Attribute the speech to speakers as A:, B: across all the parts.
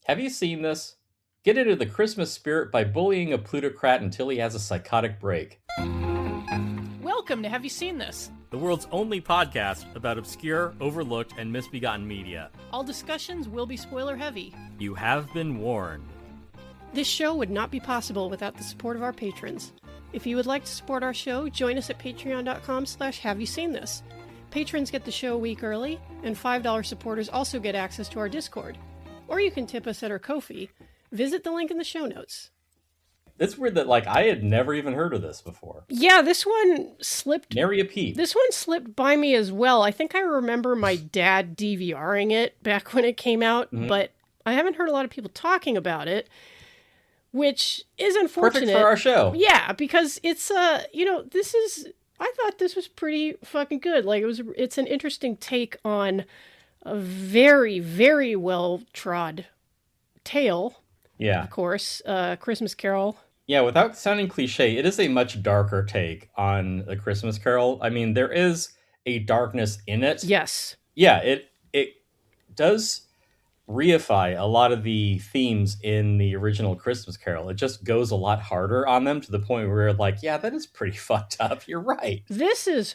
A: Have you seen this? Get into the Christmas spirit by bullying a plutocrat until he has a psychotic break.
B: Welcome to Have You Seen This?
C: The world's only podcast about obscure, overlooked, and misbegotten media.
B: All discussions will be spoiler heavy.
C: You have been warned.
D: This show would not be possible without the support of our patrons. If you would like to support our show, join us at patreon.com/haveyouseenthis. Patrons get the show a week early, and $5 supporters also get access to our Discord. Or you can tip us at our Ko-fi. Visit the link in the show notes.
A: It's weird that, I had never even heard of this before.
D: Yeah, this one slipped...
A: Nary a peep.
D: This one slipped by me as well. I think I remember my dad DVRing it back when it came out, but I haven't heard a lot of people talking about it, which is unfortunate.
A: Perfect for our show.
D: Yeah, because it's, this is... I thought this was pretty fucking good. It's an interesting take on a very, very well-trod tale.
A: Yeah.
D: Of course, Christmas Carol.
A: Yeah, without sounding cliche, it is a much darker take on A Christmas Carol. I mean, there is a darkness in it.
D: Yes.
A: Yeah, it does reify a lot of the themes in the original Christmas Carol. It just goes a lot harder on them to the point where you're like, yeah, that is pretty fucked up. You're right.
D: This is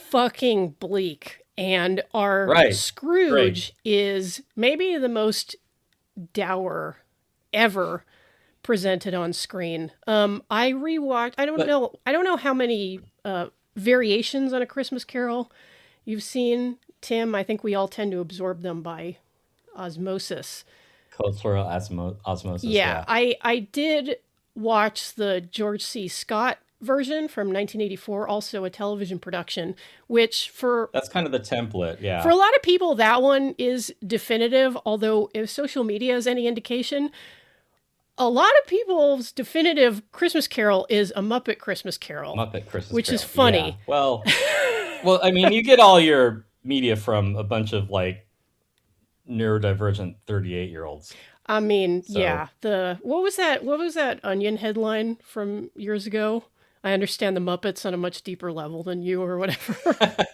D: fucking bleak. And our Scrooge is maybe the most dour ever presented on screen. I rewatched, I don't know how many variations on A Christmas Carol you've seen, Tim. I think we all tend to absorb them by osmosis.
A: Cultural osmosis.
D: Yeah. I did watch the George C. Scott version from 1984, also a television production, which
A: that's kind of the template. Yeah.
D: For a lot of people, that one is definitive, although if social media is any indication, a lot of people's definitive Christmas Carol is A Muppet Christmas Carol. Which is funny.
A: Yeah. Well, I mean, you get all your media from a bunch of neurodivergent 38-year-olds.
D: I mean, so. Yeah. What was that Onion headline from years ago? I understand the Muppets on a much deeper level than you or whatever.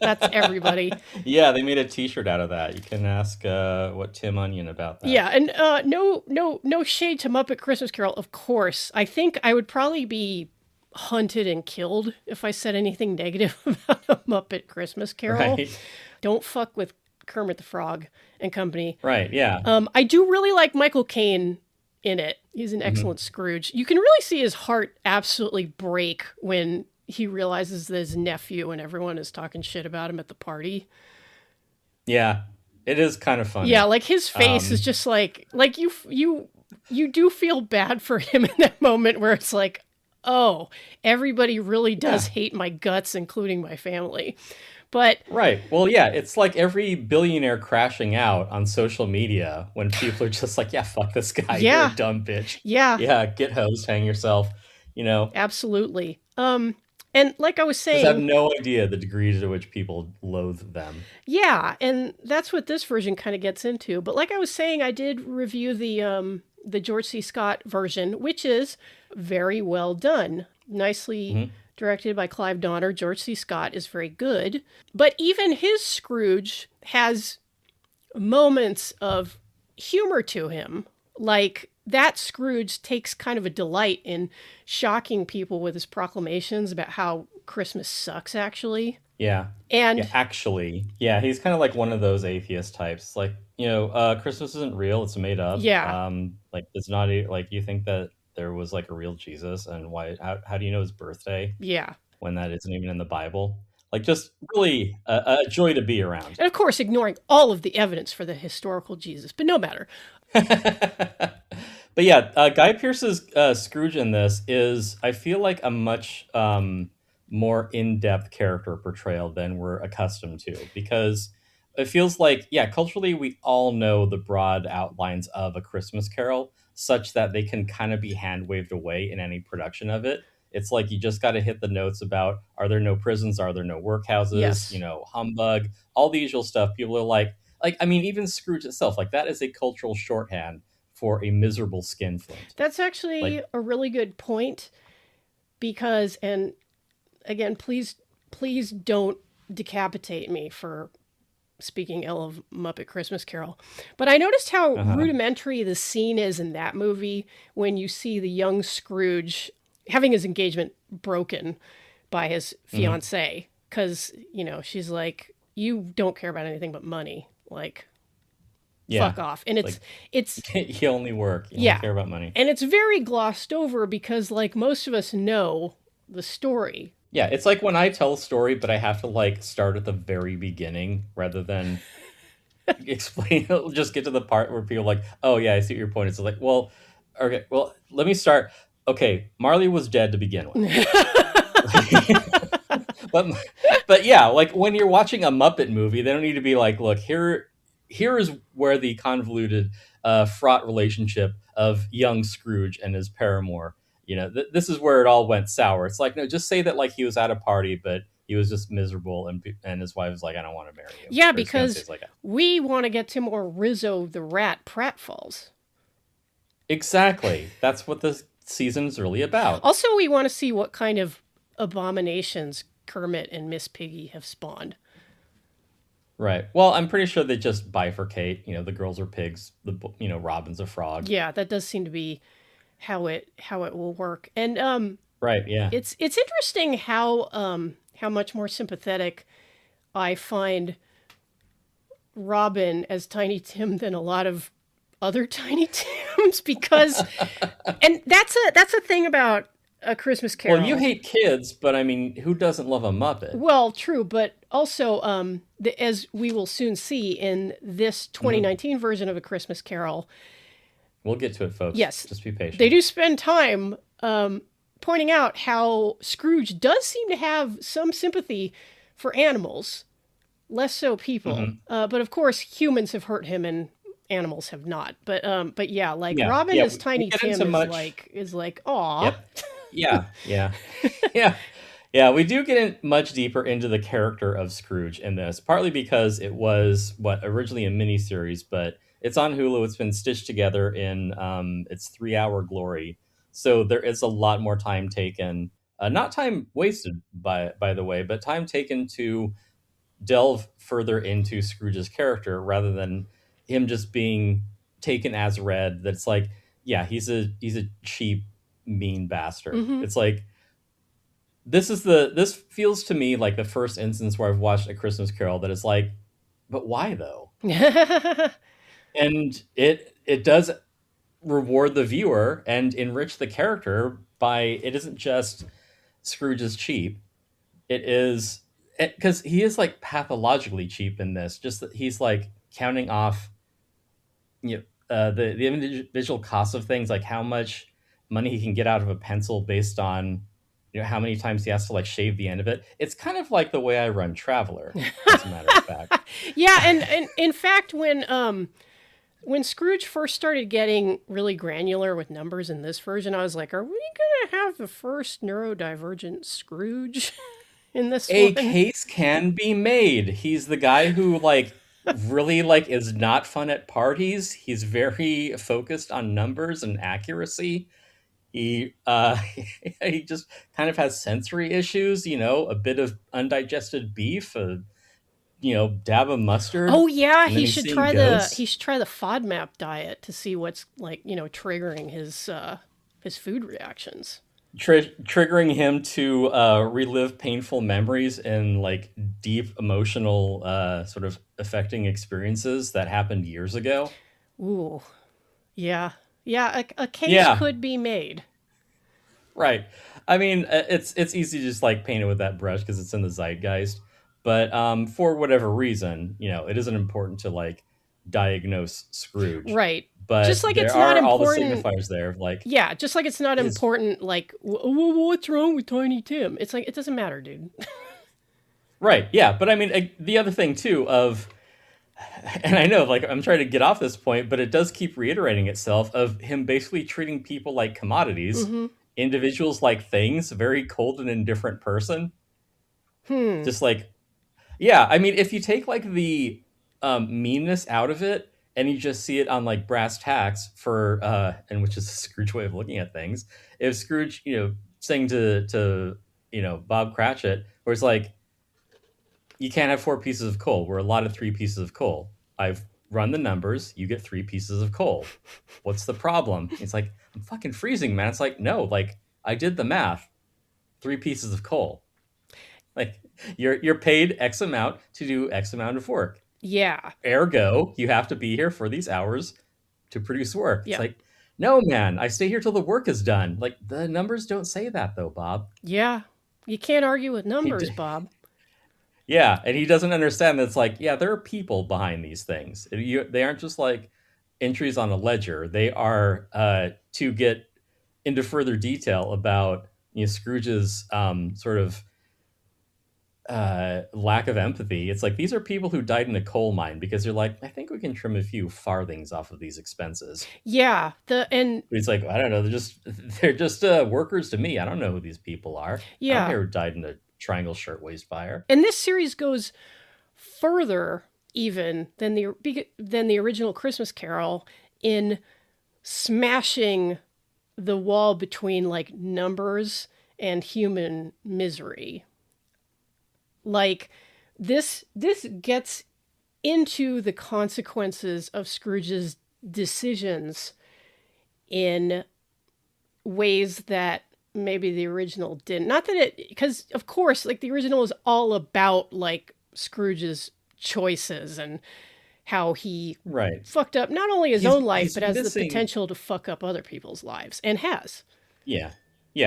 D: That's everybody.
A: Yeah, they made a t-shirt out of that. You can ask what Tim Onion about that.
D: Yeah, and no shade to Muppet Christmas Carol, of course. I think I would probably be hunted and killed if I said anything negative about a Muppet Christmas Carol.
A: Right.
D: Don't fuck with Kermit the Frog and company.
A: Right, yeah.
D: I do really like Michael Caine in it. He's an excellent Scrooge. You can really see his heart absolutely break when he realizes that his nephew and everyone is talking shit about him at the party.
A: Yeah, it is kind of funny.
D: Yeah, his face is just you do feel bad for him in that moment where it's like, oh, everybody really does hate my guts, including my family. But
A: right. Well, yeah, it's like every billionaire crashing out on social media when people are just like, yeah, fuck this guy.
D: Yeah.
A: You're a dumb bitch.
D: Yeah.
A: Yeah, get hosed, hang yourself,
D: Absolutely. And like I was saying...
A: I have no idea the degree to which people loathe them.
D: Yeah, and that's what this version kind of gets into. But like I was saying, I did review the George C. Scott version, which is very well done. Nicely... directed by Clive Donner. George C. Scott is very good. But even his Scrooge has moments of humor to him. That Scrooge takes kind of a delight in shocking people with his proclamations about how Christmas sucks, actually.
A: Yeah.
D: And
A: actually, he's kind of like one of those atheist types. Christmas isn't real, it's made up.
D: Yeah.
A: It's not, you think that there was a real Jesus, and why? How do you know his birthday?
D: Yeah,
A: when that isn't even in the Bible. Just really a joy to be around.
D: And of course, ignoring all of the evidence for the historical Jesus, but no matter.
A: But yeah, Guy Pearce's Scrooge in this is, I feel like, a much more in-depth character portrayal than we're accustomed to, because it feels like, culturally we all know the broad outlines of A Christmas Carol, such that they can kind of be hand-waved away in any production of it. It's like you just got to hit the notes about, are there no prisons? Are there no workhouses?
D: Yes.
A: Humbug, all the usual stuff. People are like, I mean, even Scrooge itself, that is a cultural shorthand for a miserable skinflint.
D: That's actually a really good point, because, and again, please don't decapitate me for speaking ill of Muppet Christmas Carol. But I noticed how
A: Uh-huh.
D: rudimentary the scene is in that movie when you see the young Scrooge having his engagement broken by his
A: Hmm.
D: fiancee. Because, she's like, you don't care about anything but money. Like,
A: Yeah.
D: fuck off. And
A: Like
D: it's,
A: you only work. You only
D: yeah.
A: care about money.
D: And it's very glossed over because, like, most of us know the story.
A: Yeah, it's like when I tell a story, but I have to like start at the very beginning rather than explain. Just get to the part where people are like, oh yeah, I see what your point is. It's like, well, okay, well, let me start. Okay, Marley was dead to begin with. but but yeah, like when you're watching a Muppet movie, they don't need to be like, look, here is where the convoluted, fraught relationship of young Scrooge and his paramour. This is where it all went sour. It's like, no, just say that like he was at a party, but he was just miserable, and his wife was like, I don't want to marry you.
D: Yeah,
A: Or his fiance
D: because
A: is like,
D: we want to get to more Rizzo the Rat pratfalls.
A: exactly. That's what this season is really about.
D: Also, we want to see what kind of abominations Kermit and Miss Piggy have spawned.
A: Right. Well, I'm pretty sure they just bifurcate. The girls are pigs. Robin's a frog.
D: Yeah, that does seem to be how it will work. And
A: Right. Yeah.
D: it's interesting how much more sympathetic I find Robin as Tiny Tim than a lot of other Tiny Tims because and that's a thing about A Christmas Carol.
A: Well, you hate kids, but I mean, who doesn't love a Muppet?
D: Well, true, but also, as we will soon see in this 2019 version of A Christmas Carol,
A: We'll get to it, folks.
D: yes,
A: Just be patient.
D: they do spend time pointing out how Scrooge does seem to have some sympathy for animals, less so people. But of course, humans have hurt him and animals have not. But yeah, like
A: Yeah.
D: Robin
A: Yeah.
D: as
A: We
D: Tiny
A: get
D: Tim
A: into
D: is
A: much.
D: like, aw.
A: Yep. Yeah. Yeah. Yeah. Yeah. We do get much deeper into the character of Scrooge in this, partly because it was originally a miniseries, but it's on Hulu. It's been stitched together in its 3 hour glory. So there is a lot more time taken, not time wasted by the way, but time taken to delve further into Scrooge's character rather than him just being taken as read. That's like, yeah, he's a cheap, mean bastard.
D: Hmm.
A: It's like this feels to me like the first instance where I've watched A Christmas Carol that is like, but why though? And it does reward the viewer and enrich the character by it isn't just Scrooge is cheap. It is because he is like pathologically cheap in this. Just that he's like counting off, the individual costs of things, like how much money he can get out of a pencil based on how many times he has to like shave the end of it. It's kind of like the way I run Traveler, as a matter of fact.
D: Yeah, and in fact, when Scrooge first started getting really granular with numbers in this version, I was like, are we gonna have the first neurodivergent Scrooge in this
A: A
D: one?
A: case can be made. He's the guy who like really like is not fun at parties. He's very focused on numbers and accuracy. He he just kind of has sensory issues, a bit of undigested beef, dab of mustard,
D: Oh yeah,
A: and then
D: he
A: he's
D: should
A: seeing
D: try
A: ghosts.
D: the FODMAP diet to see what's like triggering his food reactions.
A: Triggering him to relive painful memories and like deep emotional, sort of affecting experiences that happened years ago.
D: Ooh, yeah, yeah, a case
A: Yeah,
D: could be made.
A: right. I mean, it's easy to just like paint it with that brush because it's in the zeitgeist. But for whatever reason, it isn't important to like diagnose Scrooge.
D: Right.
A: But
D: Just like
A: there
D: it's not
A: are all the
D: important.
A: signifiers there of like
D: Yeah, just like it's not
A: his.
D: important. Like, what's wrong with Tiny Tim? It's like it doesn't matter, dude.
A: Right, yeah. But I mean, the other thing too of, and I know like I'm trying to get off this point, but it does keep reiterating itself of him basically treating people like commodities,
D: Hmm.
A: individuals like things, very cold and indifferent person.
D: Hmm.
A: Just like, yeah, I mean, if you take like the meanness out of it and you just see it on like brass tacks for and which is a Scrooge way of looking at things. If Scrooge, saying to Bob Cratchit, where it's like, you can't have 4 pieces of coal. We're allotted 3 pieces of coal. I've run the numbers. You get 3 pieces of coal. What's the problem? He's like, I'm fucking freezing, man. It's like, no, like I did the math. 3 pieces of coal. Like you're paid X amount to do X amount of work.
D: Yeah.
A: Ergo, you have to be here for these hours to produce work.
D: Yeah.
A: It's like, no, man, I stay here till the work is done. Like the numbers don't say that though, Bob.
D: Yeah. You can't argue with numbers, Bob.
A: Yeah, and he doesn't understand that it's like, yeah, there are people behind these things. They aren't just like entries on a ledger. They are to get into further detail about Scrooge's sort of lack of empathy. It's like these are people who died in a coal mine because they're like, I think we can trim a few farthings off of these expenses.
D: Yeah,
A: He's like, I don't know, they're just workers to me. I don't know who these people are.
D: Yeah,
A: I don't care who died in a Triangle Shirtwaist Fire.
D: And this series goes further even than the original Christmas Carol in smashing the wall between like numbers and human misery. Like this gets into the consequences of Scrooge's decisions in ways that maybe the original didn't. Not that it, because of course, like the original is all about like Scrooge's choices and how he fucked up not only his own life, but has the potential to fuck up other people's lives, and has.
A: Yeah,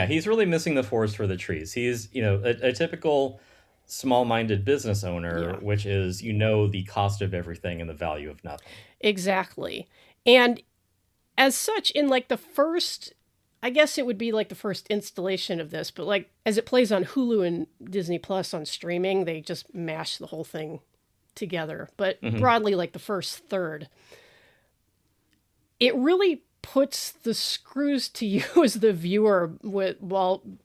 A: he's really missing the forest for the trees. He's, a typical small-minded business owner, which is, the cost of everything and the value of nothing.
D: Exactly. And as such, in like the first, I guess it would be like the first installation of this, but like as it plays on Hulu and Disney Plus on streaming, they just mash the whole thing together. But broadly, like the first third, it really puts the screws to you as the viewer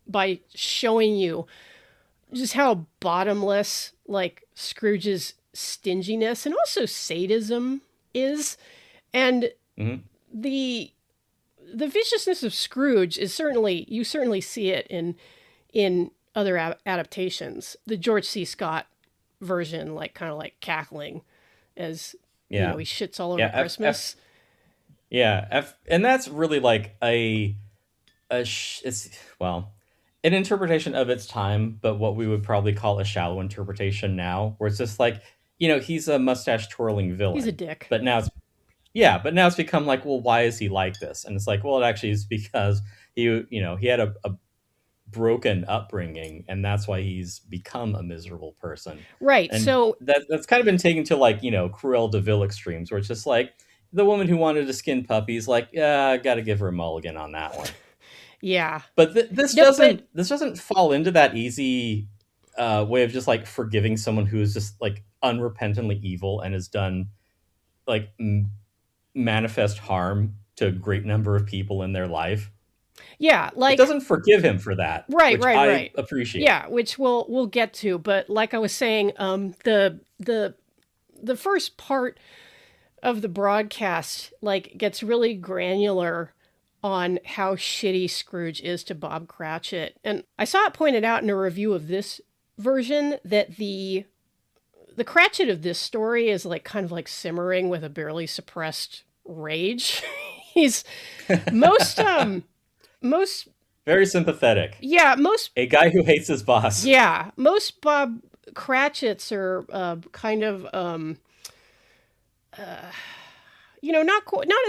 D: by showing you just how bottomless like Scrooge's stinginess and also sadism is. And the viciousness of Scrooge is you certainly see it in other adaptations. The George C. Scott version, like kind of like cackling as he shits all over Christmas.
A: And that's really like it's an interpretation of its time, but what we would probably call a shallow interpretation now, where it's just like, he's a mustache twirling villain.
D: He's a dick.
A: But now it's become like, well, why is he like this? And it's like, well, it actually is because he had a broken upbringing, and that's why he's become a miserable person.
D: Right.
A: And
D: so
A: that's kind of been taken to like, Cruella de Vil extremes, where it's just like the woman who wanted to skin puppies, like, yeah, I got to give her a mulligan on that one.
D: Yeah.
A: But this doesn't fall into that easy way of just like forgiving someone who is just like unrepentantly evil and has done like manifest harm to a great number of people in their life.
D: Yeah, like
A: it doesn't forgive him for that.
D: Right.
A: I appreciate.
D: Yeah, which we'll get to. But like I was saying, the first part of the broadcast like gets really granular on how shitty Scrooge is to Bob Cratchit. And I saw it pointed out in a review of this version that the Cratchit of this story is like kind of like simmering with a barely suppressed rage. He's most
A: very sympathetic.
D: Yeah,
A: a guy who hates his boss.
D: Yeah, most Bob Cratchits are kind of not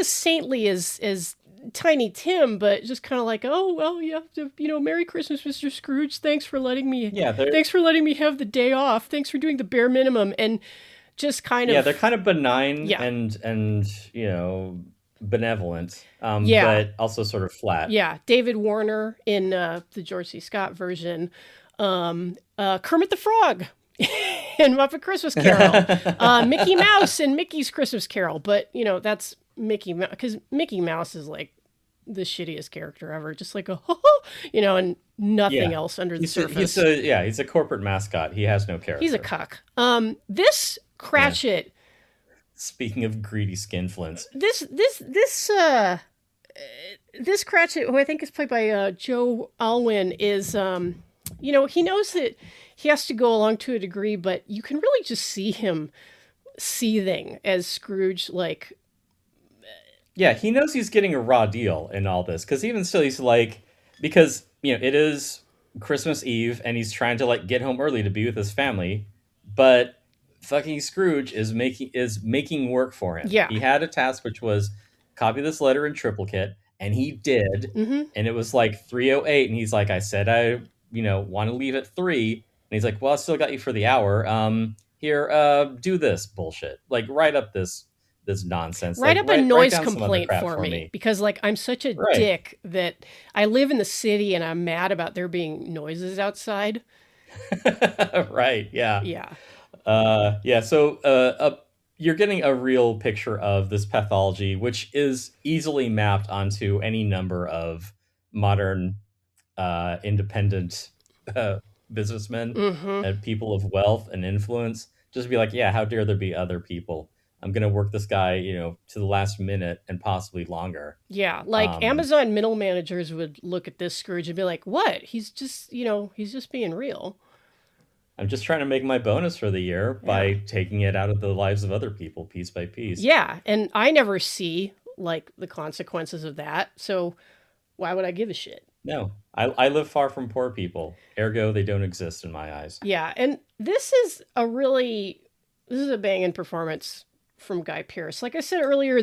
D: as saintly as Tiny Tim, but just kind of like, oh well, you have to, Merry Christmas, Mr. Scrooge. Thanks for letting me have the day off. Thanks for doing the bare minimum, and just kind of
A: they're kind of benign and benevolent, but also sort of flat.
D: Yeah, David Warner in the George C. Scott version, Kermit the Frog in Muppet Christmas Carol, Mickey Mouse in Mickey's Christmas Carol, but that's Mickey Mouse, because Mickey Mouse is like the shittiest character ever, just like and nothing else under the surface.
A: He's a corporate mascot. He has no character.
D: He's a cuck. This Cratchit.
A: Yeah. Speaking of greedy skinflints,
D: this Cratchit, who I think is played by Joe Alwyn, is You know, he knows that he has to go along to a degree, but you can really just see him seething as Scrooge, like,
A: Yeah, he knows he's getting a raw deal in all this because even still, he's like, because it is Christmas Eve and he's trying to like get home early to be with his family, but fucking Scrooge is making work for him.
D: yeah.
A: He had a task which was copy this letter in triplicate, and he did,
D: Mm-hmm.
A: and it was like 3:08, and he's like, I said I want to leave at 3, and he's like, well, I still got you for the hour. Here, do this bullshit. Like, write up this nonsense.
D: Write
A: Like,
D: up a
A: write
D: noise
A: down some other
D: complaint
A: crap
D: for me,
A: me.
D: because, like, I'm such a
A: Right.
D: dick that I live in the city and I'm mad about there being noises outside.
A: Right. Yeah.
D: Yeah.
A: Yeah. So you're getting a real picture of this pathology, which is easily mapped onto any number of modern independent businessmen
D: Mm-hmm.
A: and people of wealth and influence. Just be like, yeah, how dare there be other people? I'm gonna work this guy, to the last minute and possibly longer.
D: Yeah. Like,
A: Um,
D: Amazon middle managers would look at this Scrooge and be like, what? He's just, he's just being real.
A: I'm just trying to make my bonus for the year
D: Yeah.
A: by taking it out of the lives of other people piece by piece.
D: Yeah. And I never see, like, the consequences of that. So why would I give a shit?
A: No, I live far from poor people. Ergo, they don't exist in my eyes.
D: Yeah. And this is a banging performance from Guy Pearce. Like I said earlier,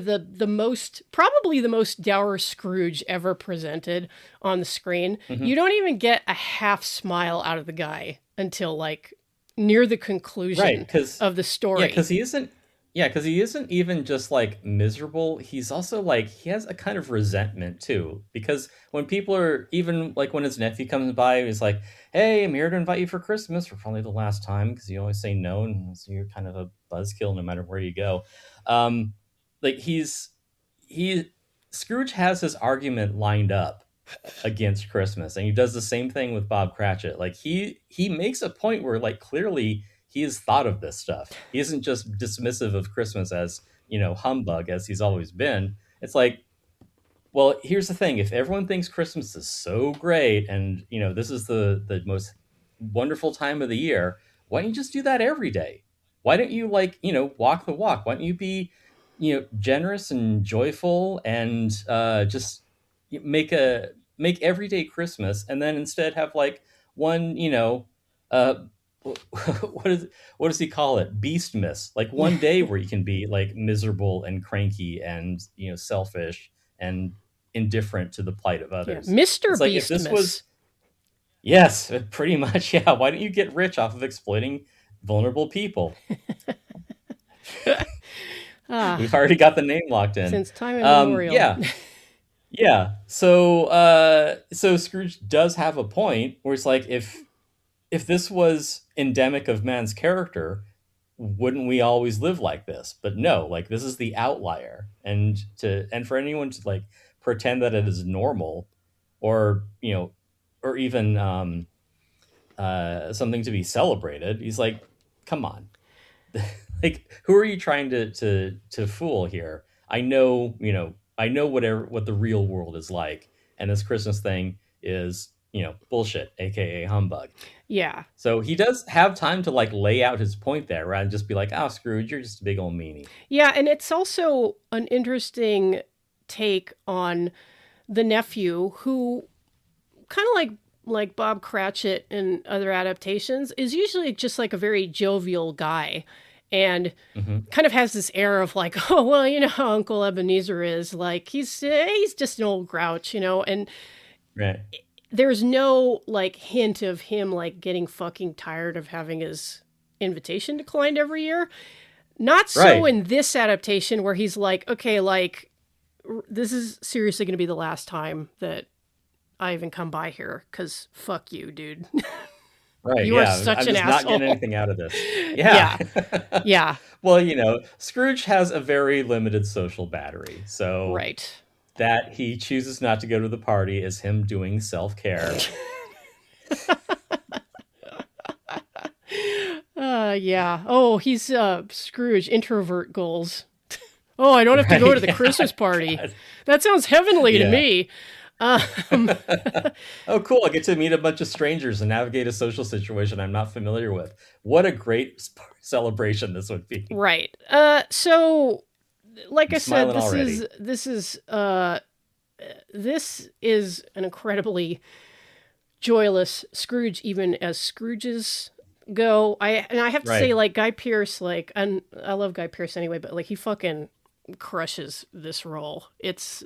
D: probably the most dour Scrooge ever presented on the screen.
A: Hmm.
D: You don't even get a half smile out of the guy until like near the
A: Right,
D: conclusion
A: because
D: of the story.
A: because he isn't. Yeah, because he isn't even just like miserable. He's also like he has a kind of resentment too. Because when people are even like when his nephew comes by, he's like, "Hey, I'm here to invite you for Christmas for probably the last time," because you always say no, and so you're kind of a buzzkill no matter where you go. Um, like he Scrooge has his argument lined up against Christmas, and he does the same thing with Bob Cratchit. Like he makes a point where like clearly he has thought of this stuff. He isn't just dismissive of Christmas as humbug as he's always been. It's like, well, here's the thing: if everyone thinks Christmas is so great, and this is the most wonderful time of the year, why don't you just do that every day? Why don't you like walk the walk? Why don't you be generous and joyful and just make everyday Christmas, and then instead have like one uh what does he call it, beastmas, like one day where you can be like miserable and cranky and selfish and indifferent to the plight of
D: Yeah.
A: others.
D: Mr.
A: It's like if this
D: Beastmas.
A: was, yes, pretty much, yeah, why don't you get rich off of exploiting vulnerable people?
D: Ah,
A: We've already got the name locked in.
D: since time immemorial.
A: Yeah. Yeah. So Scrooge does have a point where it's like if this was endemic of man's character, wouldn't we always live like this? But no, like this is the outlier. And for anyone to like pretend that it is normal or or even something to be celebrated, he's like, come on. Like, who are you trying to fool here? I know what the real world is like, and this Christmas thing is bullshit, aka humbug.
D: Yeah.
A: So he does have time to like lay out his point there, rather than just be like, "Oh, Scrooge, you're just a big old meanie."
D: Yeah, and it's also an interesting take on the nephew, who kind of like Bob Cratchit and other adaptations is usually just like a very jovial guy, and
A: Hmm.
D: kind of has this air of like, oh well, you know how Uncle Ebenezer is, like he's just an old grouch, and
A: Right.
D: there's no like hint of him like getting fucking tired of having his invitation declined every year. Not so
A: Right.
D: in this adaptation, where he's like, okay, like this is seriously going to be the last time that I even come by here, because fuck you, dude.
A: Right.
D: You are
A: Yeah.
D: such
A: I'm
D: an
A: just not
D: asshole.
A: getting anything out of this.
D: Yeah.
A: Yeah.
D: Yeah,
A: Well, Scrooge has a very limited social battery, so
D: right.
A: that he chooses not to go to the party is him doing self-care.
D: Yeah. Oh, he's Scrooge introvert goals. Oh, I don't have to go to the
A: Right.
D: Christmas party. That sounds heavenly to
A: Yeah.
D: me. Um,
A: Oh, cool. I get to meet a bunch of strangers and navigate a social situation I'm not familiar with. What a great celebration this would be.
D: right. So, like
A: I'm
D: I said,
A: smiling already.
D: this is an incredibly joyless Scrooge, even as Scrooges go. I have to say,
A: Right.
D: like Guy Pearce, like, and I love Guy Pearce anyway, but like he fucking crushes this role. It's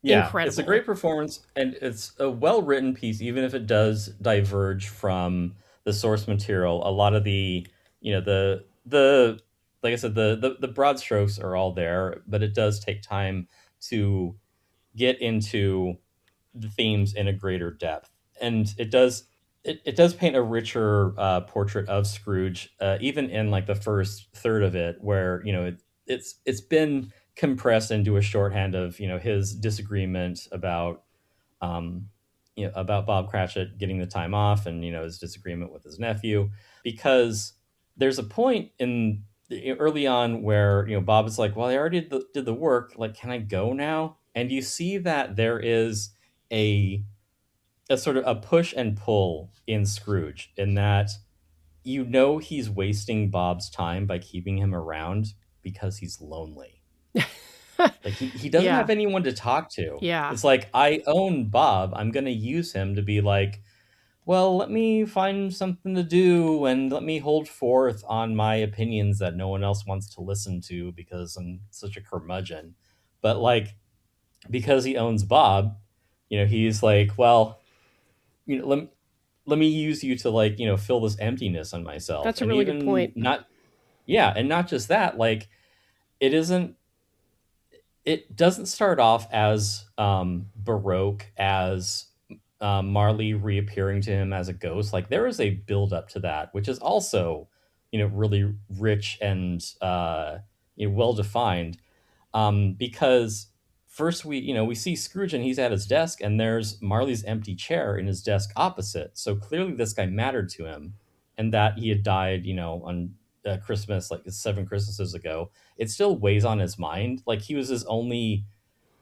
A: Yeah, it's a
D: incredible.
A: great performance and it's a well-written piece, even if it does diverge from the source material. A lot of the like I said, the broad strokes are all there, but it does take time to get into the themes in a greater depth. And it does paint a richer portrait of Scrooge, even in like the first third of it, where it's been compressed into a shorthand of his disagreement about um, about Bob Cratchit getting the time off, and his disagreement with his nephew, because there's a point in early on where Bob is like, well, I already did the work, like, can I go now? And you see that there is a a sort of a push and pull in Scrooge, in that he's wasting Bob's time by keeping him around because he's lonely. Like he doesn't
D: Yeah,
A: have anyone to talk to.
D: yeah,
A: It's like, I own Bob. I'm gonna use him to be like, well, let me find something to do and let me hold forth on my opinions that no one else wants to listen to because I'm such a curmudgeon. But like, because he owns Bob, he's like, well, you know, let, let me use you to, like, fill this emptiness on myself.
D: that's a
A: And
D: really good
A: even
D: point.
A: not, yeah, and not just that, like, it isn't it doesn't start off as baroque as Marley reappearing to him as a ghost. Like, there is a build up to that, which is also, really rich and well defined. Because first we see Scrooge and he's at his desk, and there's Marley's empty chair in his desk opposite. So clearly, this guy mattered to him, and that he had died, on Christmas, like 7 Christmases ago. It still weighs on his mind. Like, he was his only,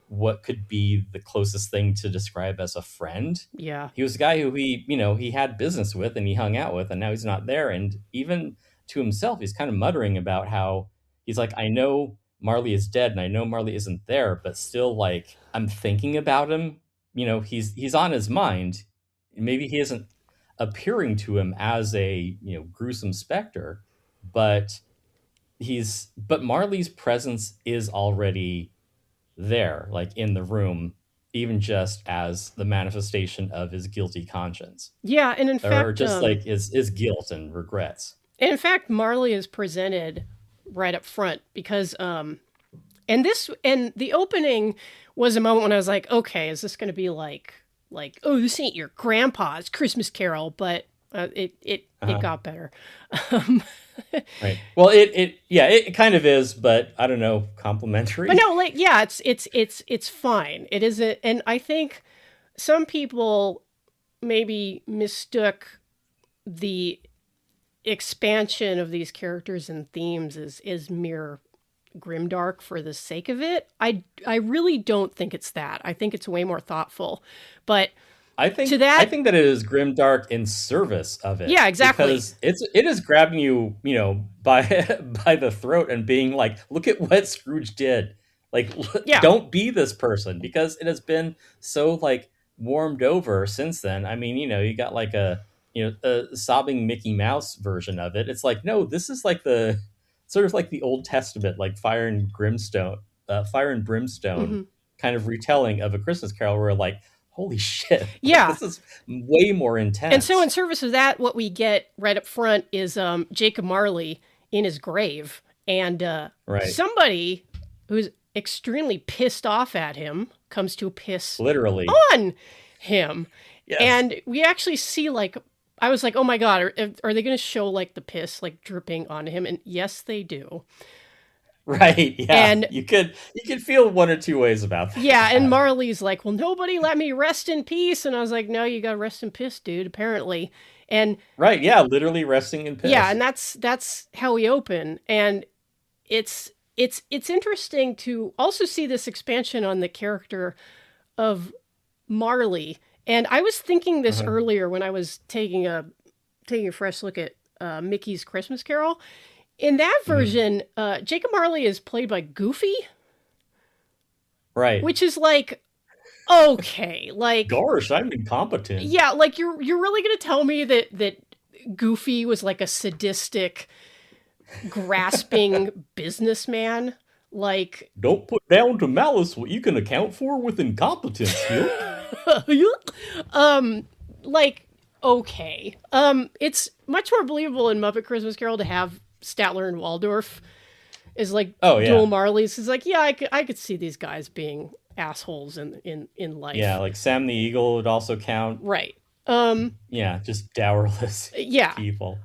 A: what could be the closest thing to describe as a friend.
D: Yeah,
A: He was a guy who he had business with and he hung out with, and now he's not there. And even to himself, he's kind of muttering about how he's like, I know Marley is dead and I know Marley isn't there, but still, like, I'm thinking about him. He's on his mind. Maybe he isn't appearing to him as a gruesome specter, but Marley's presence is already there, like, in the room, even just as the manifestation of his guilty conscience,
D: yeah,
A: or just like his guilt and regrets.
D: and in fact, Marley is presented right up front because and the opening was a moment when I was like, okay, is this going to be like, oh, this ain't your grandpa's Christmas Carol? But it
A: Uh-huh.
D: got better. Um,
A: Right. Well, it kind of is, but I don't know, complimentary.
D: but no, like, yeah, it's fine. It is a, and I think some people maybe mistook the expansion of these characters and themes is mere grimdark for the sake of it. I really don't think it's that. I think it's way more thoughtful. But
A: I
D: to
A: think I
D: that,
A: think that it is grimdark in service of it,
D: yeah, exactly.
A: because it is grabbing you, by by the throat and being like, look at what Scrooge did. Like,
D: Yeah.
A: don't be this person, because it has been so, like, warmed over since then. I mean, you got like a sobbing Mickey Mouse version of it. It's like, no, this is like the sort of like the Old Testament, like fire and brimstone
D: Hmm.
A: kind of retelling of A Christmas Carol, where, like, holy shit, like,
D: Yeah.
A: this is way more
D: And so in
A: intense.
D: service of that, what we get right up front is Jacob Marley in his grave, and
A: Right.
D: somebody who's extremely pissed off at him comes to piss
A: Literally.
D: on him.
A: Yes.
D: And we actually see, like, I was like, oh my God, are they going to show like the piss like dripping onto him? And yes, they do.
A: Right. Yeah.
D: And
A: You could feel one or two ways about
D: yeah, and
A: that.
D: Marley's like, well, nobody let me rest in peace. And I was like, no, you got to rest in piss, dude, apparently. And
A: Right. Yeah. Literally resting in
D: yeah,
A: piss.
D: and that's how we open. And it's interesting to also see this expansion on the character of Marley. And I was thinking this
A: Uh-huh.
D: earlier when I was taking a fresh look at Mickey's Christmas Carol. In that
A: Mhm.
D: version, Jacob Marley is played by Goofy,
A: Right.
D: which is like, okay, like,
A: Gosh, I'm incompetent.
D: yeah, like you're really gonna tell me that Goofy was like a sadistic, grasping businessman? Like,
A: Don't put down to malice what you can account for with incompetence, Yuck.
D: um, like, okay. It's much more believable in Muppet Christmas Carol to have Statler and Waldorf is like
A: Oh
D: dual
A: yeah.
D: Marleys. Is like, yeah, I could see these guys being assholes in
A: Yeah,
D: life.
A: like Sam the Eagle would also count.
D: Right.
A: Yeah, just dourless
D: Yeah.
A: people.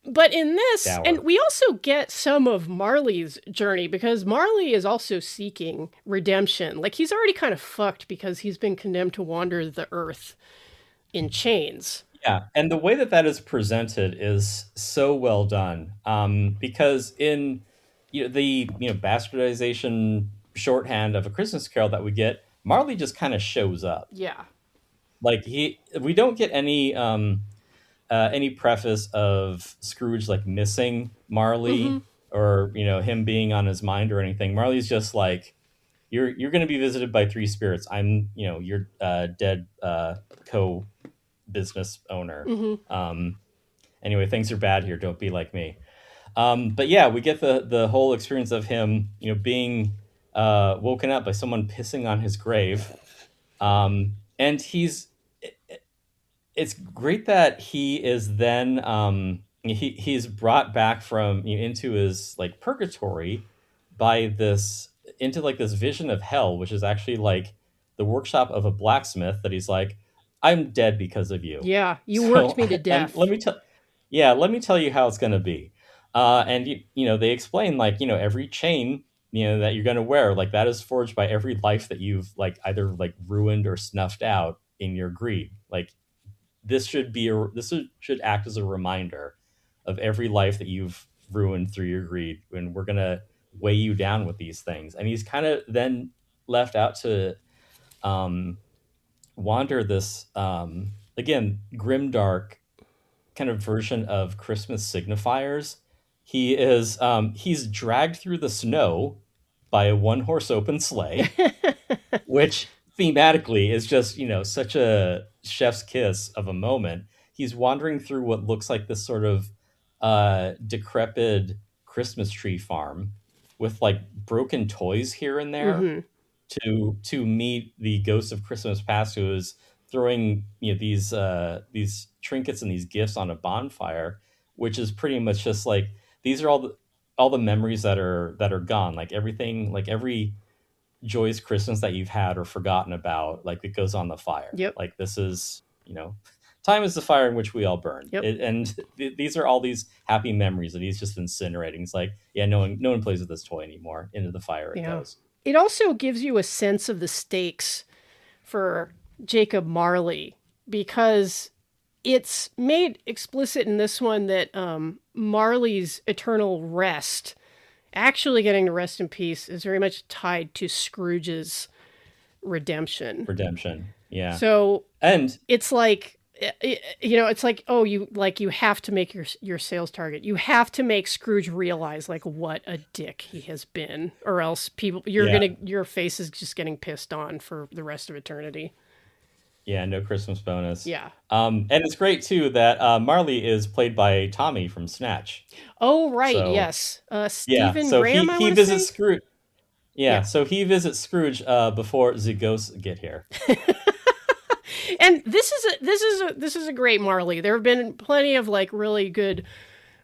D: But in this, and
A: Dour.
D: we also get some of Marley's journey because Marley is also seeking redemption. Like he's already kind of fucked because he's been condemned to wander the earth in chains.
A: Yeah, and the way that that is presented is so well done. Because in the bastardization shorthand of A Christmas Carol that we get, Marley just kind of shows up.
D: Yeah.
A: Like we don't get any preface of Scrooge like missing
D: Mm-hmm.
A: Marley or him being on his mind or anything. Marley's just like, you're going to be visited by three spirits. I'm your dead co business owner.
D: Mm-hmm.
A: Anyway, things are bad here. Don't be like me. But yeah, we get the whole experience of him being woken up by someone pissing on his grave. And it's great that he is then he's brought back from into his like purgatory by this into like this vision of hell, which is actually like the workshop of a blacksmith that he's like, I'm dead because of you.
D: Yeah. You worked
A: So
D: me to
A: and
D: death.
A: let me tell you how it's gonna be. And they explain like every chain that you're gonna wear, like that is forged by every life that you've like either like ruined or snuffed out in your greed. Like should act as a reminder of every life that you've ruined through your greed, and we're gonna weigh you down with these things. And he's kind of then left out to um, wander this again grimdark kind of version of Christmas signifiers. He's dragged through the snow by a one horse open sleigh, which thematically is just such a chef's kiss of a moment. He's wandering through what looks like this sort of decrepit Christmas tree farm with like broken toys here and there
D: Mm-hmm.
A: to meet the ghost of Christmas past, who is throwing these trinkets and these gifts on a bonfire, which is pretty much just like these are all the memories that are gone, like everything, like every joyous Christmas that you've had or forgotten about, like it goes on the fire.
D: Yep.
A: Like this is, time is the fire in which we all burn.
D: Yep.
A: And these are all these happy memories that he's just incinerating. It's like, yeah, no one plays with this toy anymore. Into the fire it
D: Yeah.
A: goes.
D: It also gives you a sense of the stakes for Jacob Marley because it's made explicit in this one that Marley's eternal rest, actually getting to rest in peace, is very much tied to Scrooge's redemption.
A: Redemption. Yeah.
D: So
A: And
D: it's like it's like, oh, you have to make your sales target. You have to make Scrooge realize like what a dick he has been, or else
A: yeah,
D: your face is just getting pissed on for the rest of eternity.
A: yeah, no Christmas bonus.
D: Yeah.
A: And it's great too that Marley is played by Tommy from Snatch.
D: Oh right,
A: So
D: yes.
A: yeah,
D: Stephen
A: so
D: Graham,
A: he
D: I
A: he
D: want to
A: visits
D: say.
A: Scrooge. Yeah,
D: Yeah.
A: so he visits Scrooge before the ghosts get here.
D: And this is a great Marley. There have been plenty of like really good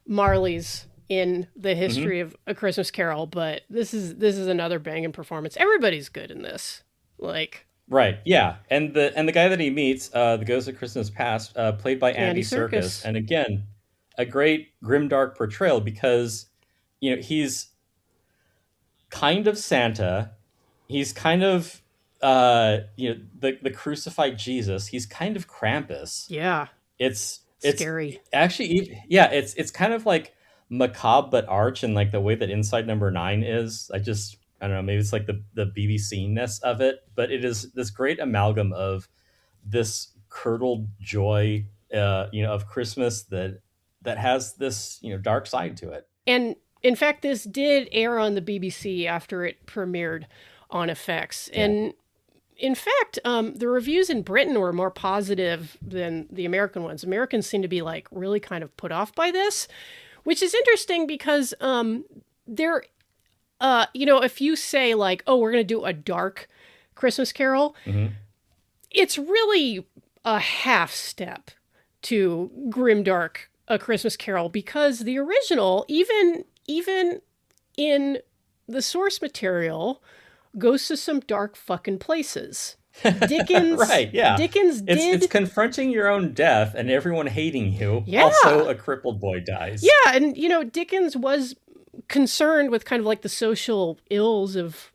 D: Marleys in the
A: Hmm.
D: history of A Christmas Carol, but this is another banging performance. Everybody's good in this. Like
A: Right. Yeah. And the guy that he meets, the Ghost of Christmas Past, played by
D: Andy
A: Andy Serkis,
D: Serkis.
A: and again, a great grimdark portrayal because he's kind of Santa, he's kind of the crucified Jesus, he's kind of Krampus.
D: Yeah,
A: It's
D: scary.
A: actually, yeah, it's kind of like macabre but arch, and like the way that Inside Number 9 is. I just I don't know, maybe it's like the BBC-ness of it, but it is this great amalgam of this curdled joy, of Christmas that has this, dark side to it.
D: And in fact, this did air on the BBC after it premiered on FX.
A: Yeah.
D: And in fact, the reviews in Britain were more positive than the American ones. Americans seem to be like really kind of put off by this, which is interesting because if you say like, oh, we're going to do a dark Christmas Carol, it's really a half step to grimdark A Christmas Carol, because the original, even in the source material, goes to some dark fucking places. Dickens,
A: right? Yeah,
D: Dickens did.
A: It's confronting your own death and everyone hating you.
D: Yeah.
A: Also, a crippled boy dies.
D: Yeah, and Dickens was concerned with kind of like the social ills of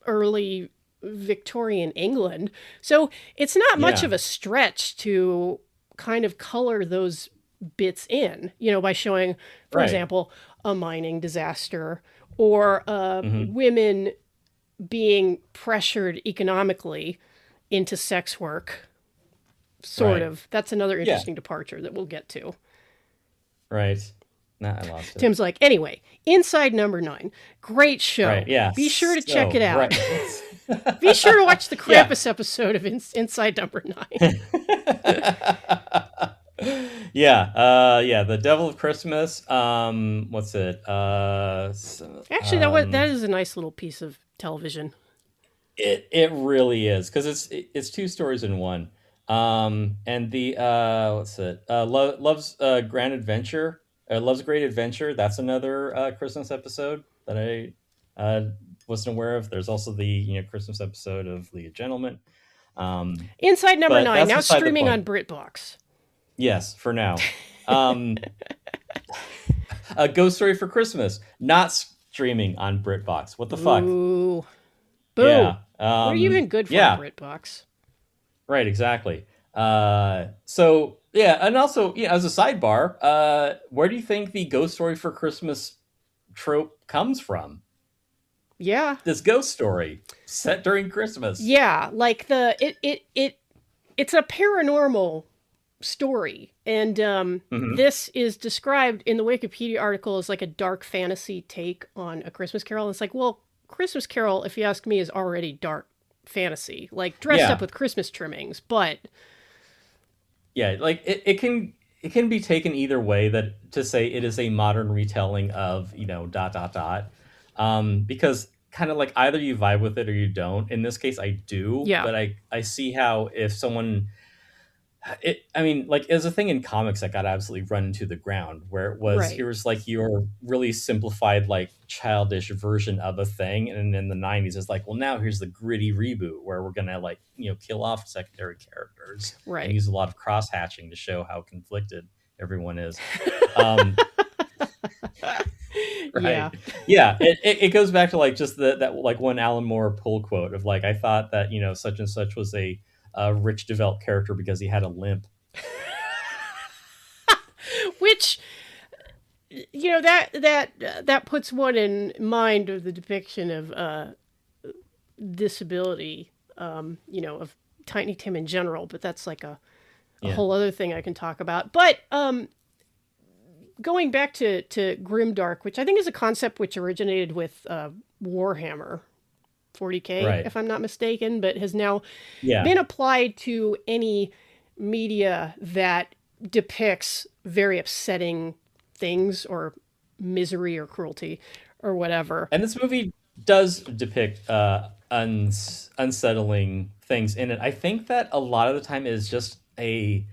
D: early Victorian England, so it's not much of a stretch to kind of color those bits in, by showing, for example, a mining disaster or women being pressured economically into sex work. Sort of. That's another interesting departure that we'll get to.
A: Right. Nah, I lost it.
D: Tim's like, anyway, Inside Number 9. Great show.
A: Right, yeah.
D: Be sure to check it out.
A: Right.
D: Be sure to watch the Krampus episode of Inside Number 9.
A: The Devil of Christmas. What's it?
D: Actually, that is a nice little piece of television.
A: It really is, because it's two stories in one. And the what's it? Love's Grand Adventure. Love's Great Adventure. That's another Christmas episode that I wasn't aware of. There's also the Christmas episode of The Gentleman.
D: Inside Number 9, now streaming on BritBox.
A: Yes, for now. A Ghost Story for Christmas, not streaming on BritBox. What the fuck?
D: Ooh. Boo.
A: Yeah.
D: What are you even good for BritBox?
A: Right, exactly. So, and also, as a sidebar, where do you think the Ghost Story for Christmas trope comes from?
D: Yeah.
A: This ghost story set during Christmas.
D: Yeah, like it's a paranormal story, and this is described in the Wikipedia article as like a dark fantasy take on A Christmas Carol. And it's like, well, Christmas Carol, if you ask me, is already dark fantasy, like dressed up with Christmas trimmings, but
A: like it can be taken either way, that to say it is a modern retelling of because kind of like either you vibe with it or you don't. In this case, I do. Yeah. But I see how if someone, as a thing in comics that got absolutely run into the ground, where it was here's like your really simplified, like childish version of a thing, and in the 90s it's like, well, now here's the gritty reboot where we're gonna kill off secondary characters, and use a lot of cross hatching to show how conflicted everyone is. Right. Yeah. It goes back to like just that like one Alan Moore pull quote of like, I thought that such and such was a rich developed character because he had a limp.
D: Which that puts one in mind of the depiction of disability, of Tiny Tim in general, but that's like a whole other thing I can talk about. But going back to grimdark, which I think is a concept which originated with Warhammer 40K, if I'm not mistaken, but has now been applied to any media that depicts very upsetting things or misery or cruelty or whatever.
A: And this movie does depict unsettling things in it. I think that a lot of the time is just a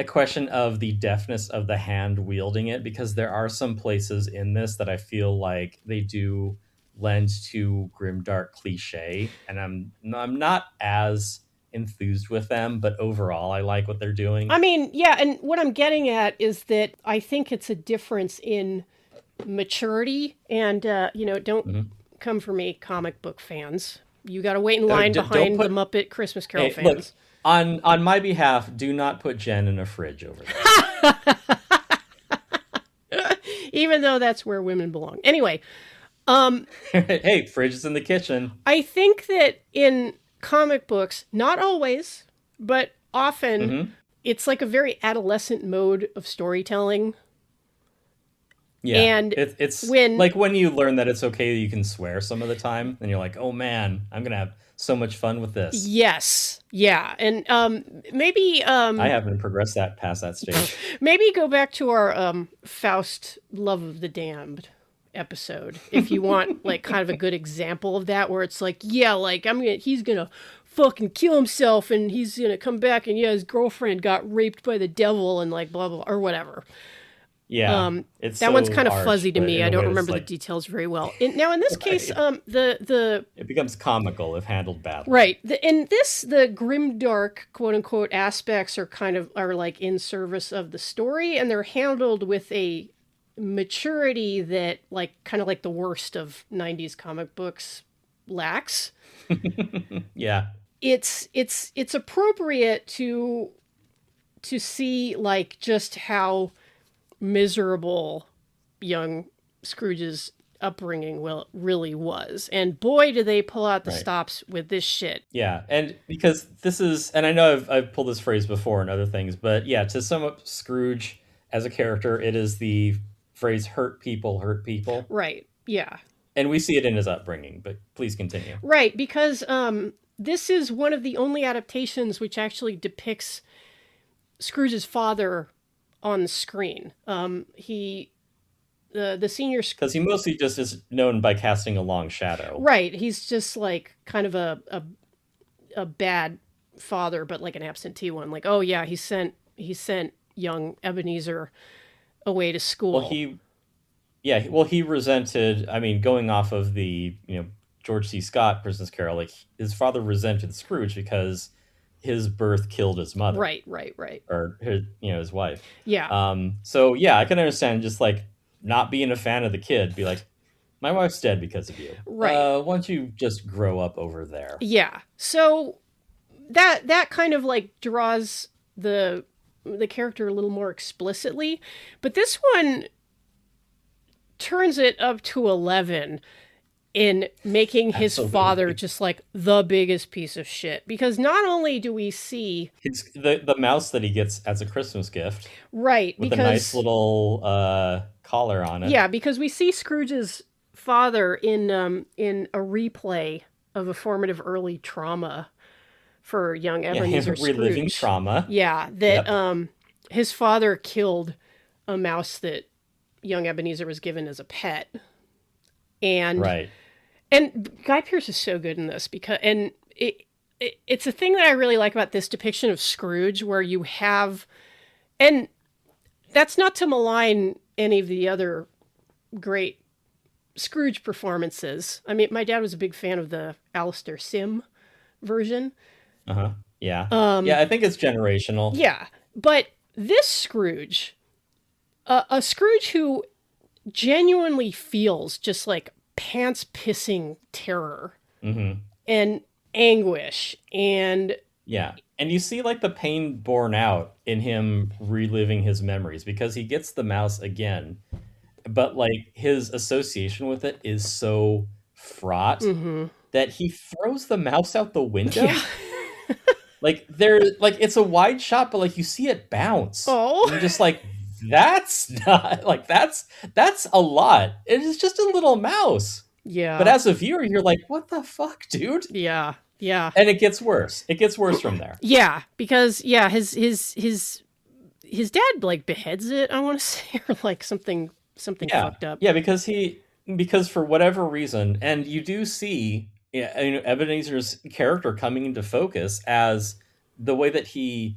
A: question of the deftness of the hand wielding it, because there are some places in this that I feel like they do lend to grimdark cliche, and I'm not as enthused with them, but overall I like what they're doing.
D: I mean, yeah, and what I'm getting at is that I think it's a difference in maturity, and don't come for me, comic book fans. You got to wait in line behind the Muppet Christmas Carol fans.
A: Look, on my behalf, do not put Jen in a fridge over there.
D: Even though that's where women belong. Anyway,
A: Hey, fridge is in the kitchen.
D: I think that in comic books, not always, but often,
A: Mm-hmm.
D: it's like a very adolescent mode of storytelling.
A: Yeah,
D: And
A: it's
D: when,
A: like when you learn that it's okay that you can swear some of the time, then you're like, oh man, I'm gonna have so much fun with this.
D: yes, yeah, and maybe
A: I haven't progressed that past that stage.
D: maybe go back to our Faust Love of the Damned episode if you want like kind of a good example of that, where it's like, yeah, like he's gonna fucking kill himself and he's gonna come back and yeah, his girlfriend got raped by the devil and like blah blah, blah or whatever.
A: Yeah, it's
D: That one's
A: so
D: kind of
A: arch,
D: fuzzy to
A: but
D: me.
A: in
D: I
A: a
D: don't
A: way that's
D: remember the
A: like
D: details very well. Now, in this case,
A: right.
D: the
A: It becomes comical if handled badly.
D: right in this the grimdark quote unquote aspects are like in service of the story, and they're handled with a maturity that like kind of like the worst of '90s comic books lacks.
A: Yeah,
D: It's appropriate to see like just how miserable young Scrooge's upbringing really was. And boy, do they pull out the
A: right.
D: stops with this shit.
A: Yeah, and because this is, and I know I've pulled this phrase before and other things, but yeah, to sum up Scrooge as a character, it is the phrase hurt people hurt people.
D: Right. Yeah.
A: And we see it in his upbringing, but please continue.
D: Right, because this is one of the only adaptations which actually depicts Scrooge's father on the screen. The senior
A: Because he mostly just is known by casting a long shadow.
D: right, he's just like kind of a bad father, but like an absentee one. Like, oh yeah, he sent young Ebenezer away to school.
A: Well, he resented, I mean, going off of the, George C. Scott Christmas Carol, like his father resented Scrooge because his birth killed his mother.
D: Right.
A: Or his wife.
D: Yeah.
A: So yeah, I can understand just like not being a fan of the kid, be like, my wife's dead because of you.
D: Right.
A: Why don't you just grow up over there?
D: Yeah. So that kind of like draws the character a little more explicitly, but this one turns it up to 11 in making his
A: Absolutely.
D: father just like the biggest piece of shit, because not only do we see
A: It's the mouse that he gets as a Christmas gift
D: right
A: with
D: because
A: a nice little collar on it.
D: yeah, because we see Scrooge's father in a replay of a formative early trauma for young Ebenezer
A: him reliving
D: Scrooge.
A: trauma.
D: Yeah, that
A: Yep.
D: his father killed a mouse that young Ebenezer was given as a pet. And
A: Right.
D: and Guy Pearce is so good in this because it's a thing that I really like about this depiction of Scrooge, where you have, and that's not to malign any of the other great Scrooge performances. I mean, my dad was a big fan of the Alistair Sim version.
A: Uh-huh. Yeah. Yeah, I think it's generational.
D: Yeah, but this Scrooge, a Scrooge who genuinely feels just like pants pissing terror and anguish and
A: Yeah. And you see like the pain borne out in him reliving his memories because he gets the mouse again. But like his association with it is so fraught that he throws the mouse out the window.
D: yeah.
A: Like it's a wide shot, but like you see it bounce.
D: Oh.
A: And you're just like, that's not like that's a lot. It is just a little mouse.
D: Yeah.
A: But as a viewer, you're like, what the fuck, dude?
D: Yeah. Yeah.
A: And it gets worse. It gets worse from there.
D: Yeah, because yeah, his dad like beheads it, I want to say, or like something fucked up.
A: Yeah, because for whatever reason, and you do see Ebenezer's character coming into focus as the way that he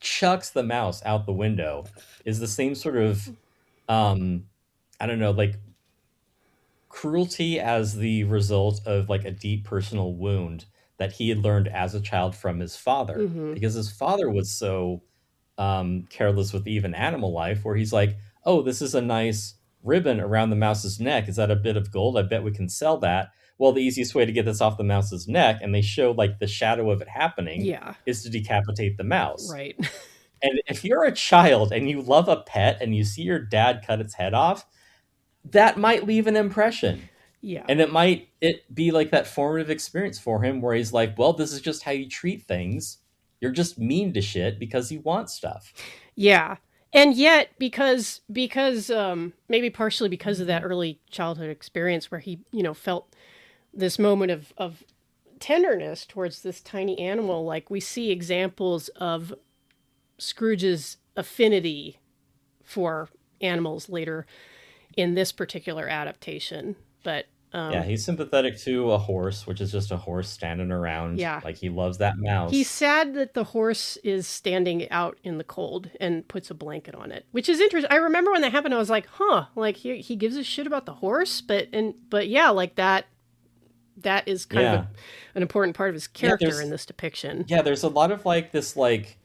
A: chucks the mouse out the window is the same sort of I don't know, like cruelty as the result of like a deep personal wound that he had learned as a child from his father, because his father was so careless with even animal life, where he's like, oh, this is a nice ribbon around the mouse's neck. Is that a bit of gold? I bet we can sell that. Well, the easiest way to get this off the mouse's neck, and they show like the shadow of it happening, is to decapitate the mouse.
D: Right.
A: And if you're a child and you love a pet and you see your dad cut its head off, that might leave an impression.
D: Yeah.
A: And it be like that formative experience for him where he's like, well, this is just how you treat things. You're just mean to shit because you want stuff.
D: Yeah. And yet, because maybe partially because of that early childhood experience where he, felt this moment of tenderness towards this tiny animal, like we see examples of Scrooge's affinity for animals later in this particular adaptation. But
A: Yeah, he's sympathetic to a horse, which is just a horse standing around.
D: Yeah.
A: Like he loves that mouse.
D: he's sad that the horse is standing out in the cold and puts a blanket on it, which is interesting. I remember when that happened, I was like, huh, like he gives a shit about the horse, but yeah, like that is kind of an important part of his character in this depiction.
A: Yeah, there's a lot of like this like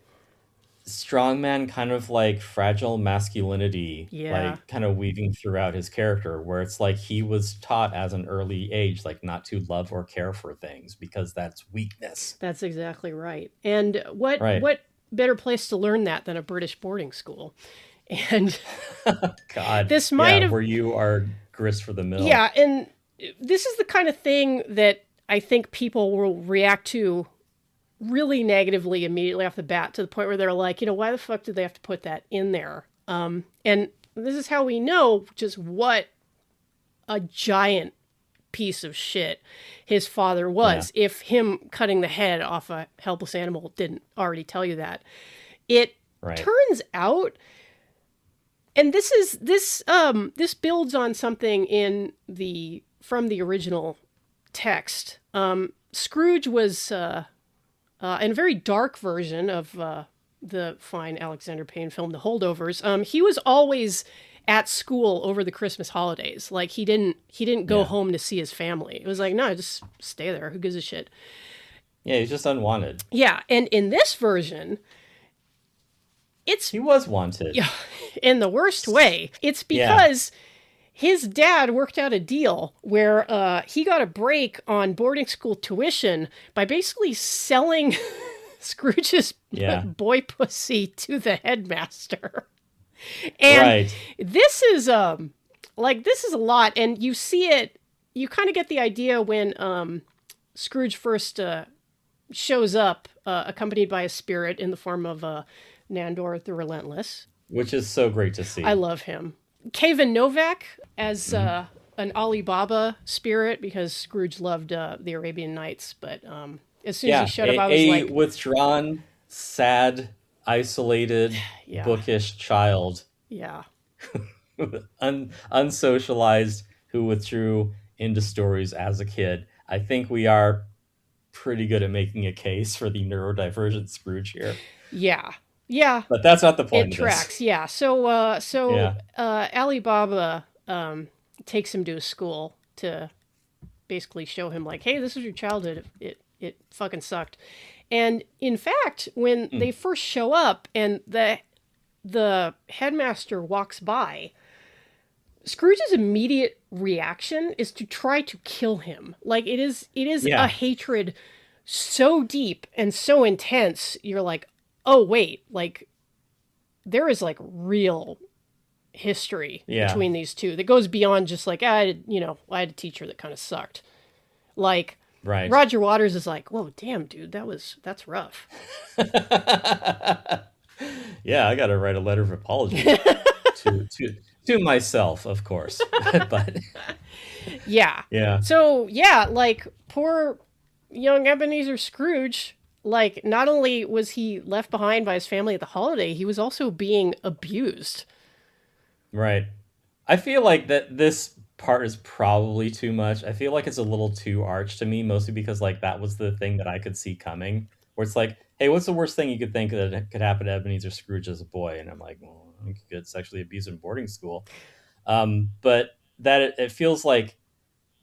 A: strongman kind of like fragile masculinity, like kind of weaving throughout his character, where it's like he was taught as an early age like not to love or care for things because that's weakness.
D: That's exactly right. And what better place to learn that than a British boarding school? And
A: God,
D: this might have
A: where you are grist for the mill.
D: Yeah, and this is the kind of thing that I think people will react to really negatively immediately off the bat, to the point where they're like, why the fuck did they have to put that in there? And this is how we know just what a giant piece of shit his father was. Yeah. If him cutting the head off a helpless animal didn't already tell you that. It turns out, and this builds on something from the original text. Scrooge was in a very dark version of the fine Alexander Payne film, The Holdovers. He was always at school over the Christmas holidays. Like he didn't go home to see his family. It was like, no, just stay there. Who gives a shit?
A: Yeah, he's just unwanted.
D: Yeah, and in this version, he
A: was wanted.
D: Yeah, in the worst way. It's because his dad worked out a deal where he got a break on boarding school tuition by basically selling Scrooge's boy pussy to the headmaster. And this is a lot, and you see it. You kind of get the idea when Scrooge first shows up, accompanied by a spirit in the form of Nandor the Relentless,
A: which is so great to see.
D: I love him. Kevin Novak as an Alibaba spirit, because Scrooge loved the Arabian Nights, but as soon as he showed up, I was like,
A: withdrawn, sad, isolated, bookish child.
D: Yeah.
A: Unsocialized, who withdrew into stories as a kid. I think we are pretty good at making a case for the neurodivergent Scrooge here.
D: Yeah. Yeah.
A: But that's not the point.
D: It tracks. Yeah. So Alibaba takes him to a school to basically show him like, hey, this was your childhood. It fucking sucked. And in fact, when they first show up and the headmaster walks by, Scrooge's immediate reaction is to try to kill him. Like it is a hatred so deep and so intense. You're like, oh wait, like there is like real history between these two that goes beyond just like, I had a teacher that kind of sucked. Like Roger Waters is like, whoa, damn, dude, that's rough.
A: Yeah, I got to write a letter of apology to myself, of course. But
D: yeah. So like poor young Ebenezer Scrooge, like not only was he left behind by his family at the holiday, he was also being abused.
A: Right. I feel like that this part is probably too much. I feel like it's a little too arch to me, mostly because like that was the thing that I could see coming, where it's like, hey, what's the worst thing you could think that could happen to Ebenezer Scrooge as a boy? And I'm like, well, I think he could sexually abuse in boarding school. But that it feels like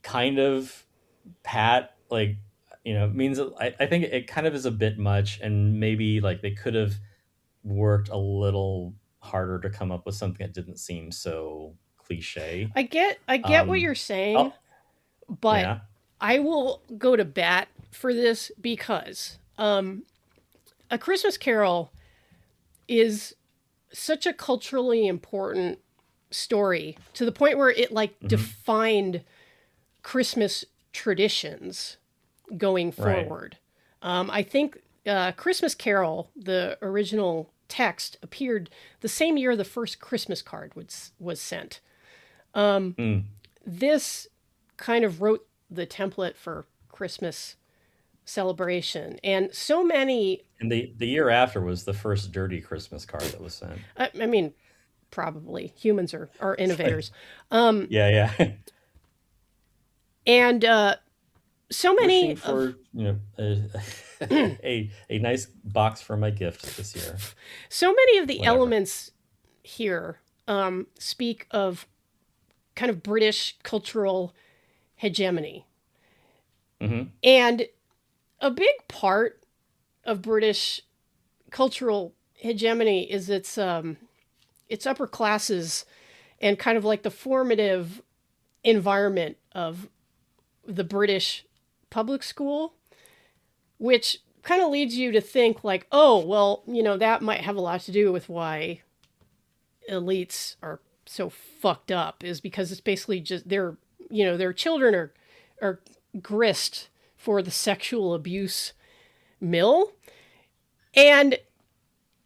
A: kind of pat, like, means I think it kind of is a bit much, and maybe like they could have worked a little harder to come up with something that didn't seem so cliche.
D: I get what you're saying, but I will go to bat for this because A Christmas Carol is such a culturally important story to the point where it like
A: Mm-hmm.
D: defined Christmas traditions going
A: Right.
D: forward. I think Christmas Carol, the original text, appeared the same year the first Christmas card was sent.
A: Mm.
D: This kind of wrote the template for Christmas celebration, and so many.
A: And the year after was the first dirty Christmas card that was sent.
D: I mean, probably humans are innovators,
A: Yeah, yeah.
D: and so many
A: Wishing for a nice box for my gift this year.
D: so many of the
A: Whatever.
D: elements here speak of kind of British cultural hegemony.
A: Mm-hmm.
D: And a big part of British cultural hegemony is its upper classes and kind of like the formative environment of the British public school, which kind of leads you to think like, oh, well, that might have a lot to do with why elites are so fucked up, is because it's basically just their children are grist for the sexual abuse mill. And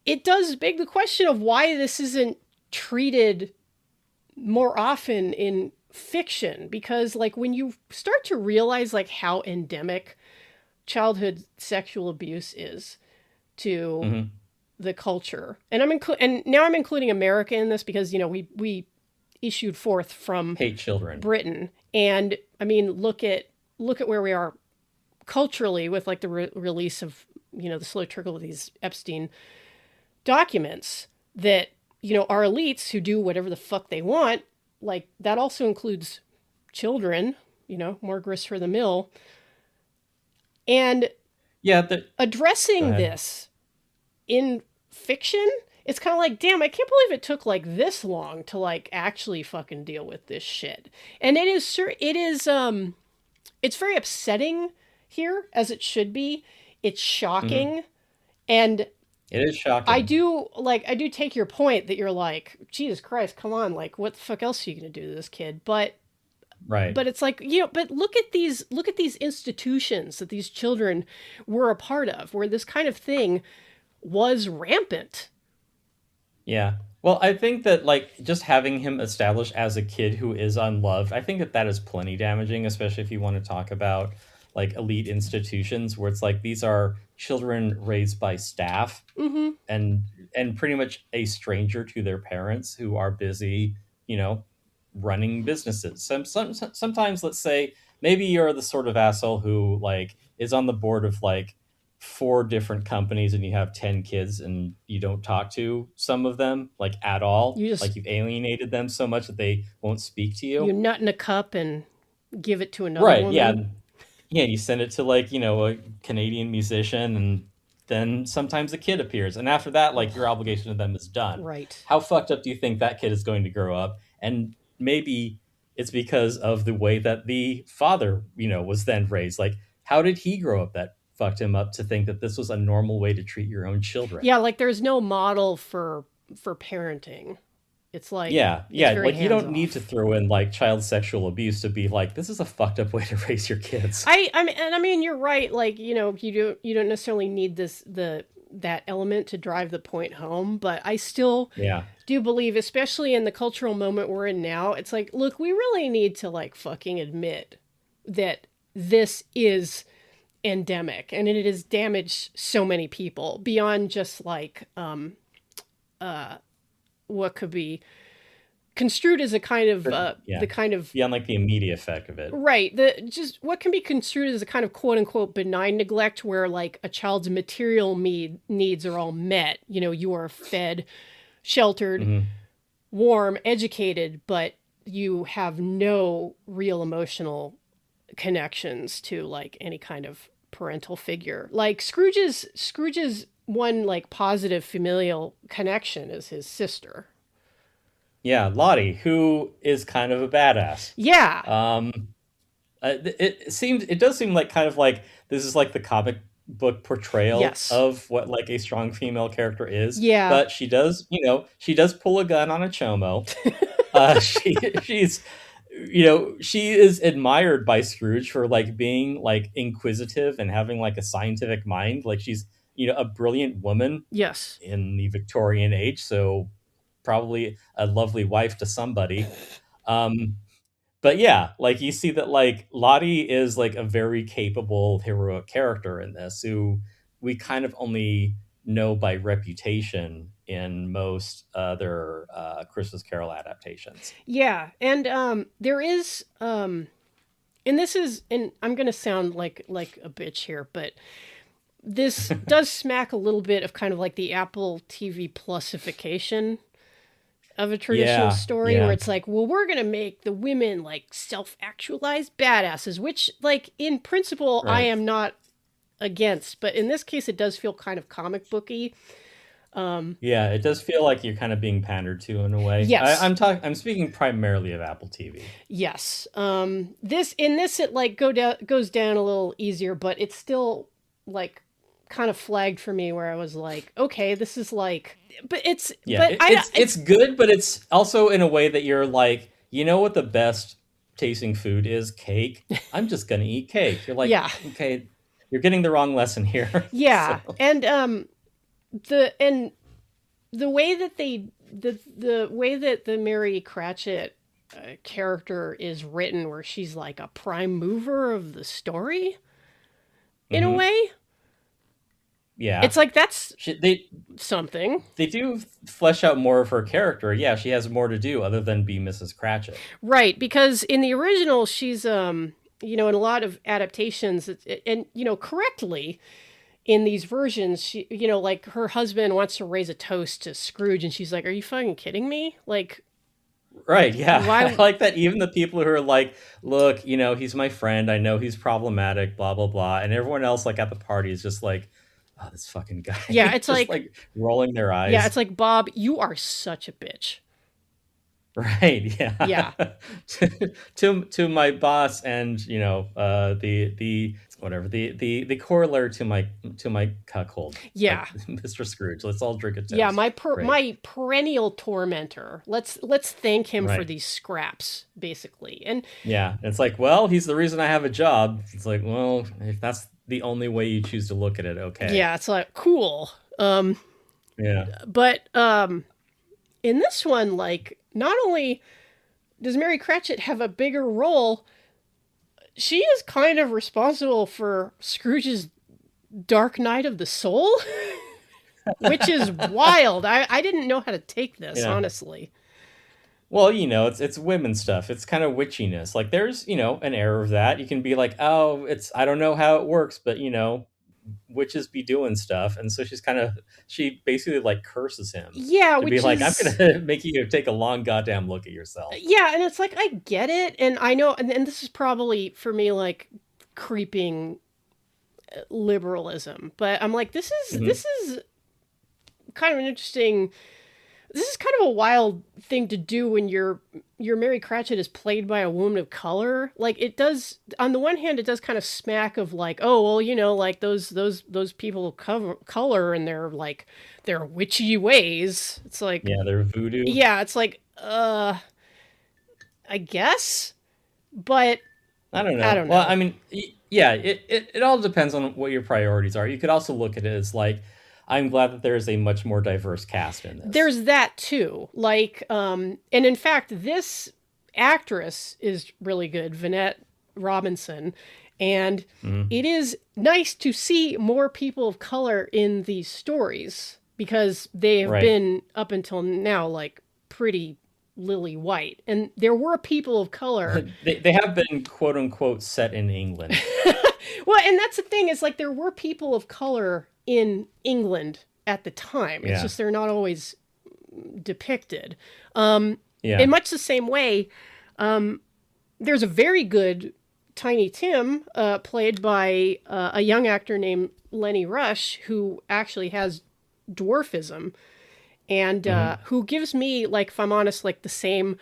D: it does beg the question of why this isn't treated more often in fiction, because like when you start to realize like how endemic childhood sexual abuse is to
A: Mm-hmm.
D: the culture, and and now I'm including America in this because we issued forth from
A: Hate children.
D: Britain, and I mean look at where we are culturally with like the release of the slow trickle of these Epstein documents that our elites who do whatever the fuck they want, like that also includes children, more grist for the mill. And
A: Yeah. Go
D: addressing
A: ahead.
D: this in fiction, it's kind of like, damn, I can't believe it took like this long to like actually fucking deal with this shit. And it's very upsetting here, as it should be. It's shocking.
A: Mm-hmm.
D: And
A: It is shocking.
D: I do take your point that you're like, Jesus Christ, come on, like what the fuck else are you going to do to this kid? But
A: Right.
D: it's like, but look at these institutions that these children were a part of, where this kind of thing was rampant.
A: Yeah. Well, I think that like just having him established as a kid who is unloved, I think that is plenty damaging, especially if you want to talk about like elite institutions where it's like these are children raised by staff
D: Mm-hmm.
A: and pretty much a stranger to their parents who are busy, running businesses. Sometimes let's say maybe you're the sort of asshole who like is on the board of like 4 different companies and you have 10 kids and you don't talk to some of them like at all.
D: You just
A: Like you've alienated them so much that they won't speak to you.
D: you nut in a cup and give it to another
A: Right.
D: woman.
A: Yeah. Yeah. You send it to like, a Canadian musician and then sometimes a kid appears. And after that, like your obligation to them is done.
D: Right.
A: How fucked up do you think that kid is going to grow up? And maybe it's because of the way that the father, was then raised. Like, how did he grow up that fucked him up to think that this was a normal way to treat your own children?
D: Yeah, like there's no model for parenting. It's like,
A: Yeah,
D: it's
A: yeah.
D: very
A: Like you don't
D: hands-off.
A: need to throw in like child sexual abuse to be like, this is a fucked up way to raise your kids.
D: I mean you're right, like you don't necessarily need that element to drive the point home, but I still
A: Yeah.
D: do believe, especially in the cultural moment we're in now, it's like, look, we really need to like fucking admit that this is endemic and it has damaged so many people beyond just like what could be construed as a kind of
A: Yeah.
D: the kind of
A: Beyond like the immediate effect of it.
D: right, the just what can be construed as a kind of quote unquote benign neglect, where like a child's material needs are all met. You are fed, sheltered,
A: Mhm.
D: warm, educated, but you have no real emotional connections to like any kind of parental figure. Like Scrooge's one like positive familial connection is his sister.
A: Yeah, Lottie, who is kind of a badass.
D: Yeah.
A: It does seem like kind of like this is like the comic book portrayal
D: Yes.
A: of what like a strong female character is.
D: Yeah.
A: But she does pull a gun on a chomo. She's she is admired by Scrooge for like being like inquisitive and having like a scientific mind. Like she's a brilliant woman
D: Yes.
A: in the Victorian age, so probably a lovely wife to somebody. Um, but yeah, like you see that like Lottie is like a very capable heroic character in this who we kind of only know by reputation in most other Christmas Carol adaptations.
D: Yeah, and there is and this is, and I'm gonna sound like a bitch here, but this does smack a little bit of kind of like the Apple TV Plusification of a traditional
A: Yeah,
D: story, where
A: yeah,
D: it's like, well, we're gonna make the women like self-actualized badasses, which like in principle I
A: right.
D: am not against, but in this case it does feel kind of comic booky.
A: Yeah, it does feel like you're kind of being pandered to in a way.
D: Yes.
A: I'm speaking primarily of Apple TV.
D: Yes. This in this it like goes down a little easier, but it's still like kind of flagged for me where I was like, okay, this is like, but it's
A: Yeah,
D: but I
A: it's good, but it's also in a way that you're like, you know what the best tasting food is? Cake. I'm just gonna eat cake. You're like,
D: yeah.
A: okay, you're getting the wrong lesson here.
D: Yeah.
A: So
D: And the the way that the way that the Mary Cratchit character is written, where she's like a prime mover of the story in a
A: mhm,
D: way,
A: yeah,
D: it's like that's
A: she, they
D: something.
A: they do flesh out more of her character. Yeah, she has more to do other than be Mrs. Cratchit.
D: Right, because in the original, she's in a lot of adaptations, and correctly in these versions, she, like her husband wants to raise a toast to Scrooge, and she's like, "Are you fucking kidding me? Like,
A: Right, yeah. I
D: why?"
A: like that even the people who are like, look, he's my friend. I know he's problematic, blah, blah, blah. And everyone else like at the party is just like, oh, this fucking
D: Yeah,
A: guy.
D: it's
A: Just
D: like,
A: like rolling their
D: yeah,
A: eyes.
D: it's like, Bob, you are such a bitch.
A: Right, yeah.
D: Yeah,
A: To my boss and, the whatever, the corollary to my cuckold,
D: yeah,
A: Mr. Scrooge. Let's all drink a
D: yeah.
A: toast. Great.
D: My perennial tormentor. Let's thank him for
A: Right.
D: these scraps, basically. And
A: Yeah, it's like, well, he's the reason I have a job. It's like, well, if that's the only way you choose to look at it, okay.
D: yeah, it's like cool.
A: Yeah.
D: But in this one, like, not only does Mary Cratchit have a bigger role, she is kind of responsible for Scrooge's dark night of the soul, which is wild. I didn't know how to take this,
A: Yeah.
D: honestly.
A: Well, it's women stuff. It's kind of witchiness. Like there's, an error of that. You can be like, oh, I don't know how it works, but witches be doing stuff. And so she basically like curses him
D: Yeah,
A: to be
D: which
A: like, I'm
D: is,
A: gonna make you take a long goddamn look at yourself.
D: yeah, and it's like, I get it. And I know, and this is probably for me, like, creeping liberalism. But I'm like,
A: Hmm.
D: this is kind of an interesting. This is kind of a wild thing to do when your Mary Cratchit is played by a woman of color. Like it does, on the one hand, it does kind of smack of like, oh well, like those people of color and their witchy ways. It's like,
A: Yeah, they're voodoo.
D: yeah, it's like, I guess, but
A: I don't
D: I
A: know.
D: don't
A: Well,
D: know.
A: I mean, yeah, it all depends on what your priorities are. You could also look at it as like, I'm glad that there is a much more diverse cast in this.
D: There's that too. Like, and in fact, this actress is really good, Vanette Robinson, and
A: Mhm.
D: it is nice to see more people of color in these stories because they have
A: Right.
D: been up until now like pretty lily white, and there were people of color.
A: They have been quote unquote set in England.
D: Well, and that's the thing is like there were people of color in England at the time. It's
A: Yeah.
D: just they're not always depicted.
A: Yeah.
D: In much the same way, there's a very good Tiny Tim played by a young actor named Lenny Rush, who actually has dwarfism, and
A: Mhm.
D: who gives me, like, if I'm honest, like the same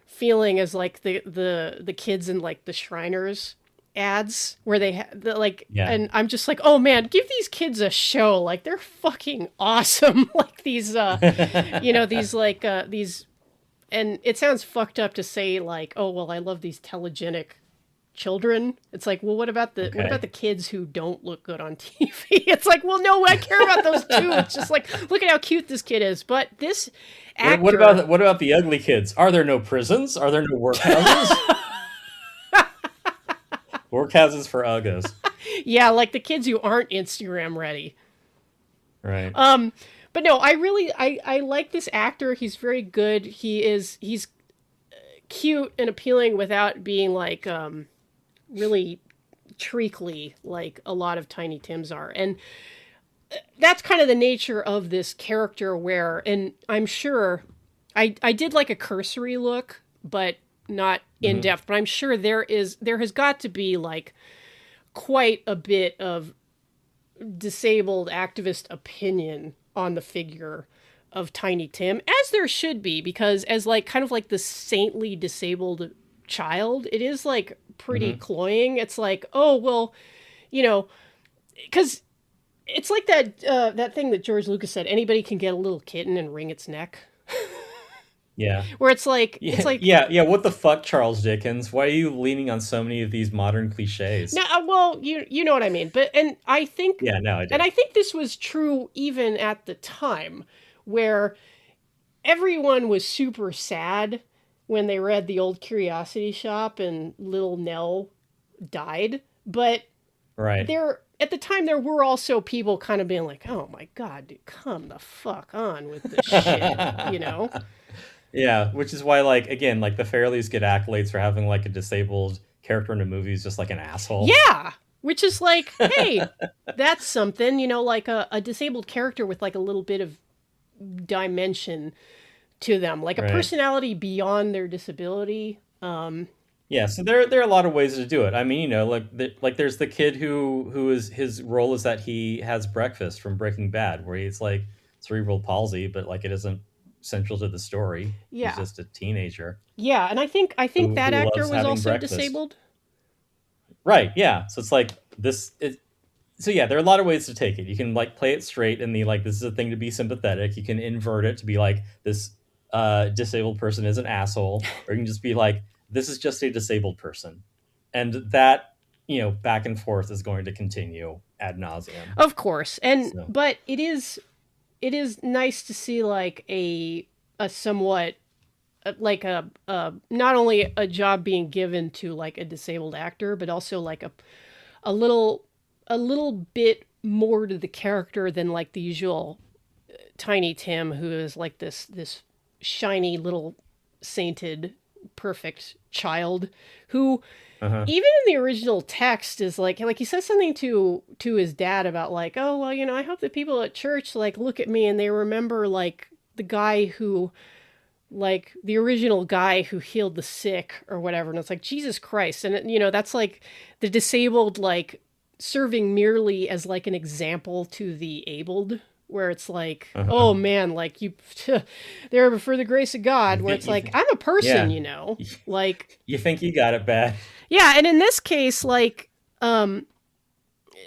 D: feeling as like the kids in like the Shriners ads where they like,
A: Yeah.
D: and I'm just like, oh man, give these kids a show, like they're fucking awesome. Like these these like these and it sounds fucked up to say like, oh well, I love these telegenic children. It's like, well, what about the
A: Okay.
D: kids who don't look good on TV? It's like, well, no, I care about those too. It's just like, look at how cute this kid is. But this actor,
A: What about the ugly kids? Are there no prisons? Are there no workhouses? Workhouses for uggos.
D: yeah, like the kids who aren't Instagram ready.
A: Right.
D: But no, I like this actor. He's very good. He's cute and appealing without being like really treacly like a lot of Tiny Tims are. And that's kind of the nature of this character where, and I'm sure I did like a cursory look, but not in depth, but I'm sure there has got to be like quite a bit of disabled activist opinion on the figure of Tiny Tim, as there should be, because as like kind of like the saintly disabled child, it is like pretty cloying. It's like, oh well, you know, because it's like that thing that George Lucas said, anybody can get a little kitten and wring its neck.
A: Yeah.
D: Where it's like
A: Yeah, yeah. What the fuck, Charles Dickens? Why are you leaning on so many of these modern cliches?
D: no, well, you know what I mean. But and I think
A: Yeah, no, I
D: and
A: do.
D: I think this was true even at the time, where everyone was super sad when they read The Old Curiosity Shop and Little Nell died. But
A: Right.
D: there at the time there were also people kind of being like, "Oh my god, dude, come the fuck on with this shit," you know?
A: Yeah, which is why, like, again, like the Fairleys get accolades for having like a disabled character in a movie who's just like an asshole.
D: Yeah, which is like, hey, that's something, you know, like a disabled character with like a little bit of dimension to them, like a
A: Right.
D: personality beyond their disability.
A: Yeah, so there are a lot of ways to do it. I mean, you know, like there's the kid who is his role is that he has breakfast from Breaking Bad, where he's like cerebral palsy, but like it isn't central to the story. He's
D: Yeah,
A: just a teenager
D: yeah, and I think that
A: who
D: actor
A: loves
D: was
A: having
D: also
A: breakfast.
D: disabled.
A: Right, yeah. So it's like this it so yeah, there are a lot of ways to take it. You can like play it straight and the like this is a thing to be sympathetic. You can invert it to be like this disabled person is an asshole, or you can just be like this is just a disabled person. And that, you know, back and forth is going to continue ad nauseum.
D: Of course, and
A: So,
D: but it is nice to see like a somewhat like a not only a job being given to like a disabled actor, but also like a little a little bit more to the character than like the usual Tiny Tim, who is like this shiny little sainted perfect child who
A: uh-huh.
D: even in the original text is like he says something to his dad about like, oh well, you know, I hope the people at church like look at me and they remember like the guy who like the original guy who healed the sick or whatever. And it's like, Jesus Christ. And, you know, that's like the disabled, like serving merely as like an example to the abled, where it's like,
A: Uh-huh.
D: oh man, like you, there for the grace of God, where it's
A: You
D: like, I'm a person,
A: yeah.
D: you know, like,
A: You think you got it bad.
D: yeah. And in this case, like,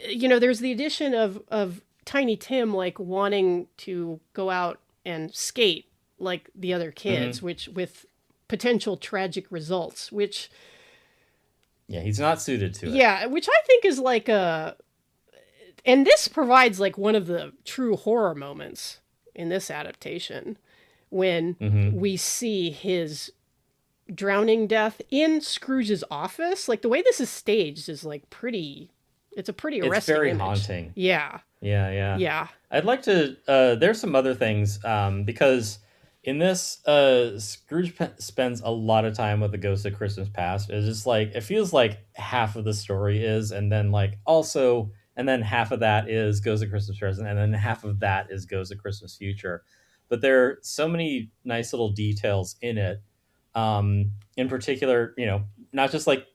D: you know, there's the addition of Tiny Tim, like wanting to go out and skate like the other kids,
A: Hmm.
D: which with potential tragic results, which
A: Yeah, he's not suited to it.
D: yeah, which I think is like a, and this provides like one of the true horror moments in this adaptation when
A: Hmm.
D: we see his drowning death in Scrooge's office. Like the way this is staged is like pretty, it's a pretty
A: It's
D: arresting
A: very
D: image.
A: haunting.
D: Yeah,
A: Yeah, yeah.
D: yeah,
A: I'd like to. There's some other things because in this, Scrooge spends a lot of time with the Ghost of Christmas Past. It's just like it feels like half of the story is, and then like also, and then half of that is Ghost of Christmas Present, and then half of that is Ghost of Christmas Future. But there are so many nice little details in it. In particular, you know, not just like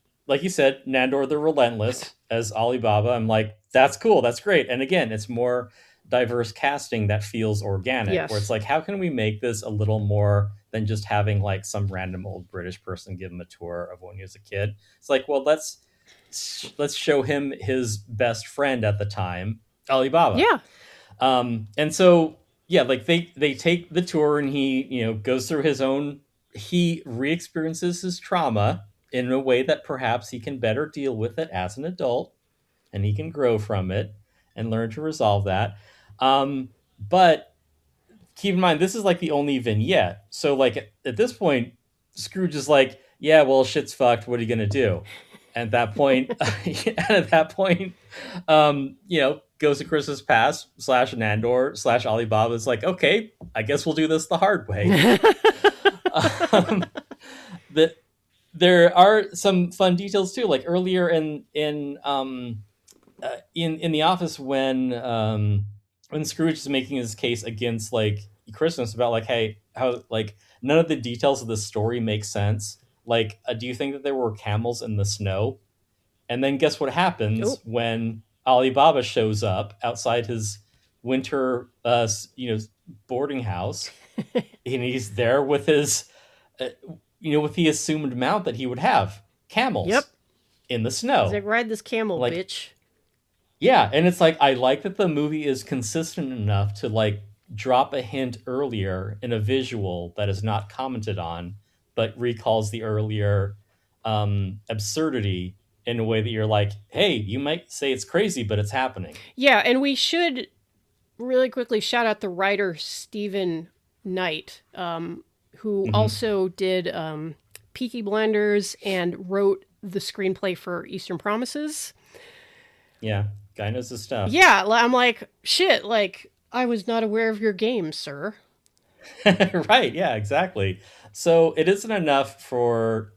A: you said, Nandor the Relentless as Alibaba. I'm like, that's cool, that's great. And again, it's more diverse casting that feels organic, where it's
D: yes,
A: like, how can we make this a little more than just having like some random old British person give him a tour of when he was a kid? It's like, well, let's show him his best friend at the time, Alibaba.
D: yeah,
A: And so yeah, like they take the tour and he, you know, goes through he re-experiences his trauma in a way that perhaps he can better deal with it as an adult, and he can grow from it and learn to resolve that. But keep in mind, this is like the only vignette. So like at this point, Scrooge is like, yeah, well, shit's fucked. What are you gonna do? And at that point, goes to Christmas Past / Nandor / Alibaba is like, okay, I guess we'll do this the hard way. um, that there are some fun details too, like earlier in the office when Scrooge is making his case against like Christmas about like, hey, how like none of the details of the story make sense. Like, do you think that there were camels in the snow? And then guess what happens
D: Oh,
A: when Alibaba shows up outside his winter, boarding house, and he's there with his, with the assumed mount that he would have,
D: yep.
A: camels in the
D: He's
A: snow.
D: like, ride this camel,
A: Like,
D: bitch.
A: yeah, and it's like I like that the movie is consistent enough to like drop a hint earlier in a visual that is not commented on, but recalls the earlier absurdity in a way that you're like, hey, you might say it's crazy, but it's happening.
D: Yeah, and we should really quickly shout out the writer Stephen Knight, who
A: Hmm.
D: also did Peaky Blinders and wrote the screenplay for Eastern Promises.
A: Yeah, guy knows his stuff.
D: Yeah, I'm like, shit, like, I was not aware of your game, sir.
A: Right, yeah, exactly. So it isn't enough for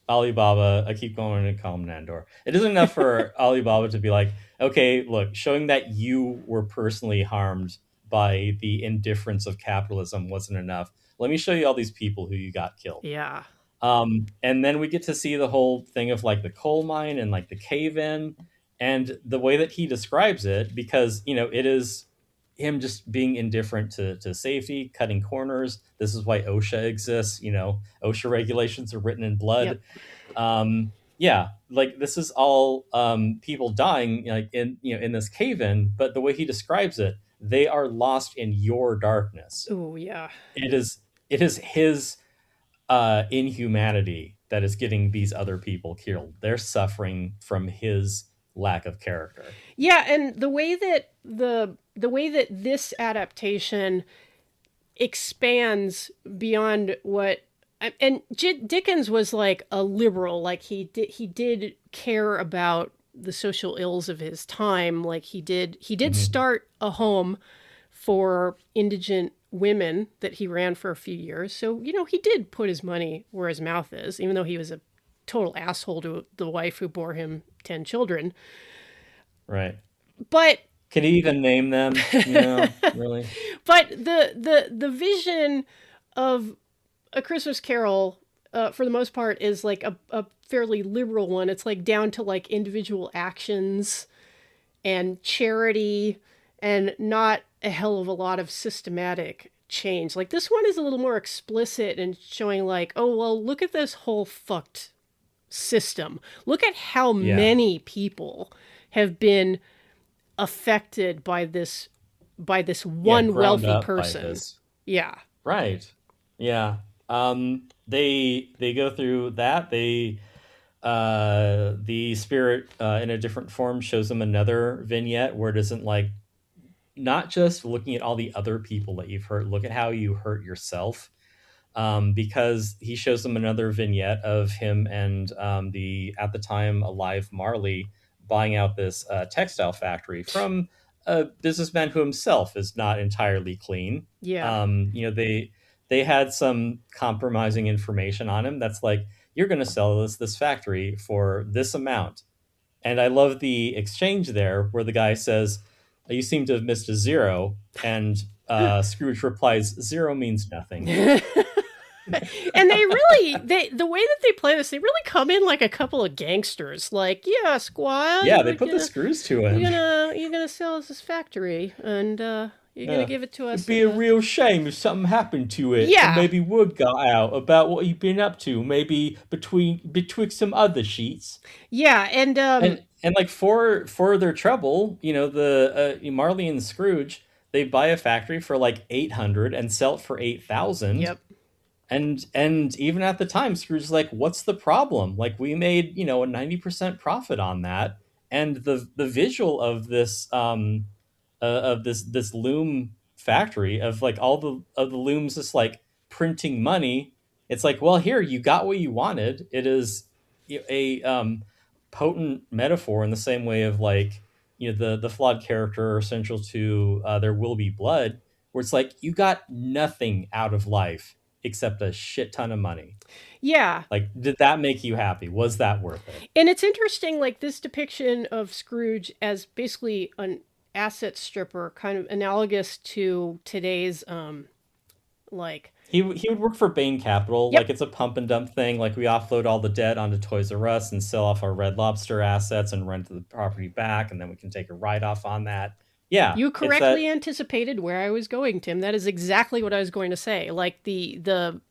A: Alibaba. I keep going to call him Nandor. It isn't enough for Alibaba to be like, okay, look, showing that you were personally harmed by the indifference of capitalism wasn't enough. Let me show you all these people who you got killed.
D: Yeah.
A: And then we get to see the whole thing of like the coal mine and like the cave in, and the way that he describes it, because it is him just being indifferent to safety, cutting corners. This is why OSHA exists. OSHA regulations are written in blood.
D: Yep.
A: Yeah, like this is all people dying like in this cave in, but the way he describes it, they are lost in your darkness.
D: Oh, yeah.
A: It is his inhumanity that is getting these other people killed. They're suffering from his lack of character.
D: Yeah, and the way that this adaptation expands beyond what and Dickens was like a liberal, like he did care about the social ills of his time, like he did
A: Mhm.
D: start a home for indigent women that he ran for a few years. So, he did put his money where his mouth is, even though he was a total asshole to the wife who bore him 10 children.
A: Right.
D: But
A: Can you even name them? Really?
D: but the vision of A Christmas Carol, for the most part, is like a fairly liberal one. It's like down to like individual actions and charity, and not a hell of a lot of systematic change. Like this one is a little more explicit and showing like, oh well, look at this whole fucked system. Look at how
A: Yeah.
D: many people have been affected by this one
A: ground
D: wealthy
A: up by
D: person.
A: this.
D: Yeah.
A: Right. Yeah. They go through that. The spirit in a different form shows them another vignette where it isn't like not just looking at all the other people that you've hurt. Look at how you hurt yourself. Because he shows them another vignette of him and the at the time alive Marley buying out this textile factory from a businessman who himself is not entirely clean.
D: Yeah.
A: They had some compromising information on him that's like, you're going to sell this factory for this amount. And I love the exchange there where the guy says, you seem to have missed a zero. And Scrooge replies, zero means nothing.
D: And the way that they play this, they really come in like a couple of gangsters. Like, yeah, Squire.
A: Yeah, they put the screws to him.
D: You're gonna sell us this factory, and you're gonna give it to us.
A: It'd be a real shame if something happened to it.
D: Yeah.
A: And maybe word got out about what you've been up to. Maybe betwixt some other sheets.
D: Yeah,
A: And like for their trouble, the Marley and Scrooge, they buy a factory for like 800 and sell it for 8,000.
D: Yep.
A: And even at the time, Scrooge's like, "What's the problem? Like, we made a 90% profit on that, and the visual of this loom factory of like all the looms just like printing money. It's like, well, here you got what you wanted. It is a potent metaphor in the same way of like the flawed character essential to There Will Be Blood, where it's like you got nothing out of life except a shit ton of money.
D: Yeah.
A: Like, did that make you happy? Was that worth it?
D: And it's interesting, like this depiction of Scrooge as basically an asset stripper, kind of analogous to today's, like.
A: He would work for Bain Capital.
D: Yep.
A: Like, it's a pump and dump thing. Like, we offload all the debt onto Toys R Us and sell off our Red Lobster assets and rent the property back, and then we can take a write-off on that. Yeah.
D: You correctly anticipated where I was going, Tim. That is exactly what I was going to say. Like the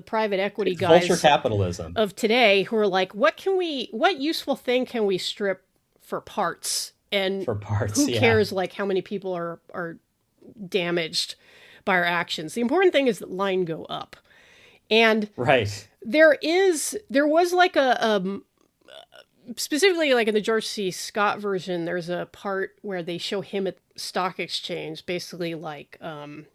D: private equity guys,
A: vulture capitalism
D: of today, who are like, what useful thing can we strip for parts? And
A: for parts,
D: who cares like how many people are damaged by our actions? The important thing is that line go up. And
A: right.
D: There was like a specifically like in the George C. Scott version, there's a part where they show him at stock exchange, basically doing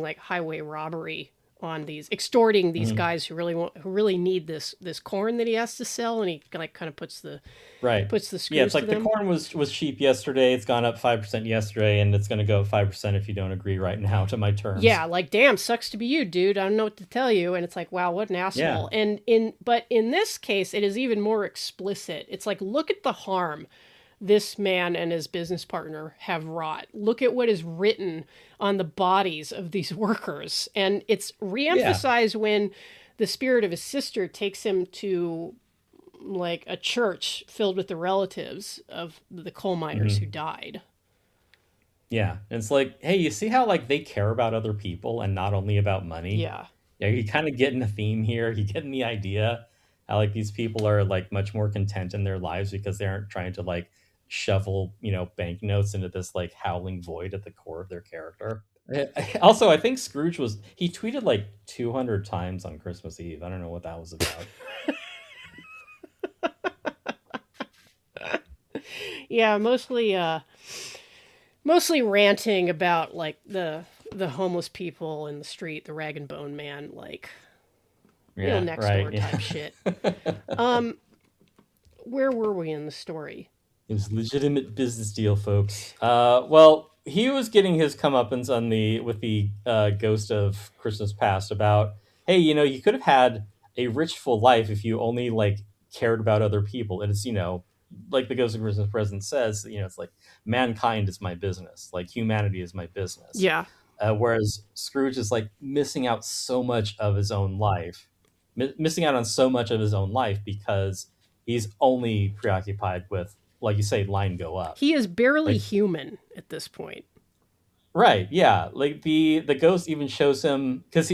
D: like highway robbery on these, extorting these guys who really need this corn that he has to sell, and he like kind of puts the screws.
A: Yeah, it's like the corn was cheap yesterday, it's gone up 5% yesterday, and it's going to go up 5% if you don't agree right now to my terms.
D: Yeah, like, damn, sucks to be you, dude. I don't know what to tell you. And it's like, wow, what an asshole.
A: Yeah.
D: But in this case, it is even more explicit. It's like, look at the harm this man and his business partner have wrought. Look at what is written on the bodies of these workers. And it's reemphasized when the spirit of his sister takes him to like a church filled with the relatives of the coal miners who died.
A: Yeah. And it's like, hey, you see how like they care about other people and not only about money?
D: Yeah.
A: Yeah, you kind of getting a theme here. You getting the idea how like these people are like much more content in their lives because they aren't trying to like shovel banknotes into this like howling void at the core of their character. Also, I think Scrooge he tweeted like 200 times on Christmas Eve. I don't know what that was about.
D: Yeah, mostly ranting about like the homeless people in the street, the rag and bone man, like next door type shit. Where were we in the story?
A: It was a legitimate business deal, folks. Well, he was getting his comeuppance with the ghost of Christmas Past about, hey, you could have had a rich, full life if you only like cared about other people. And it's like the ghost of Christmas Present says, it's like mankind is my business, like humanity is my business.
D: Yeah.
A: Whereas Scrooge is like missing out on so much of his own life because he's only preoccupied with, like you say, line go up.
D: He is barely human at this point.
A: Right. Yeah. Like the ghost even shows him, because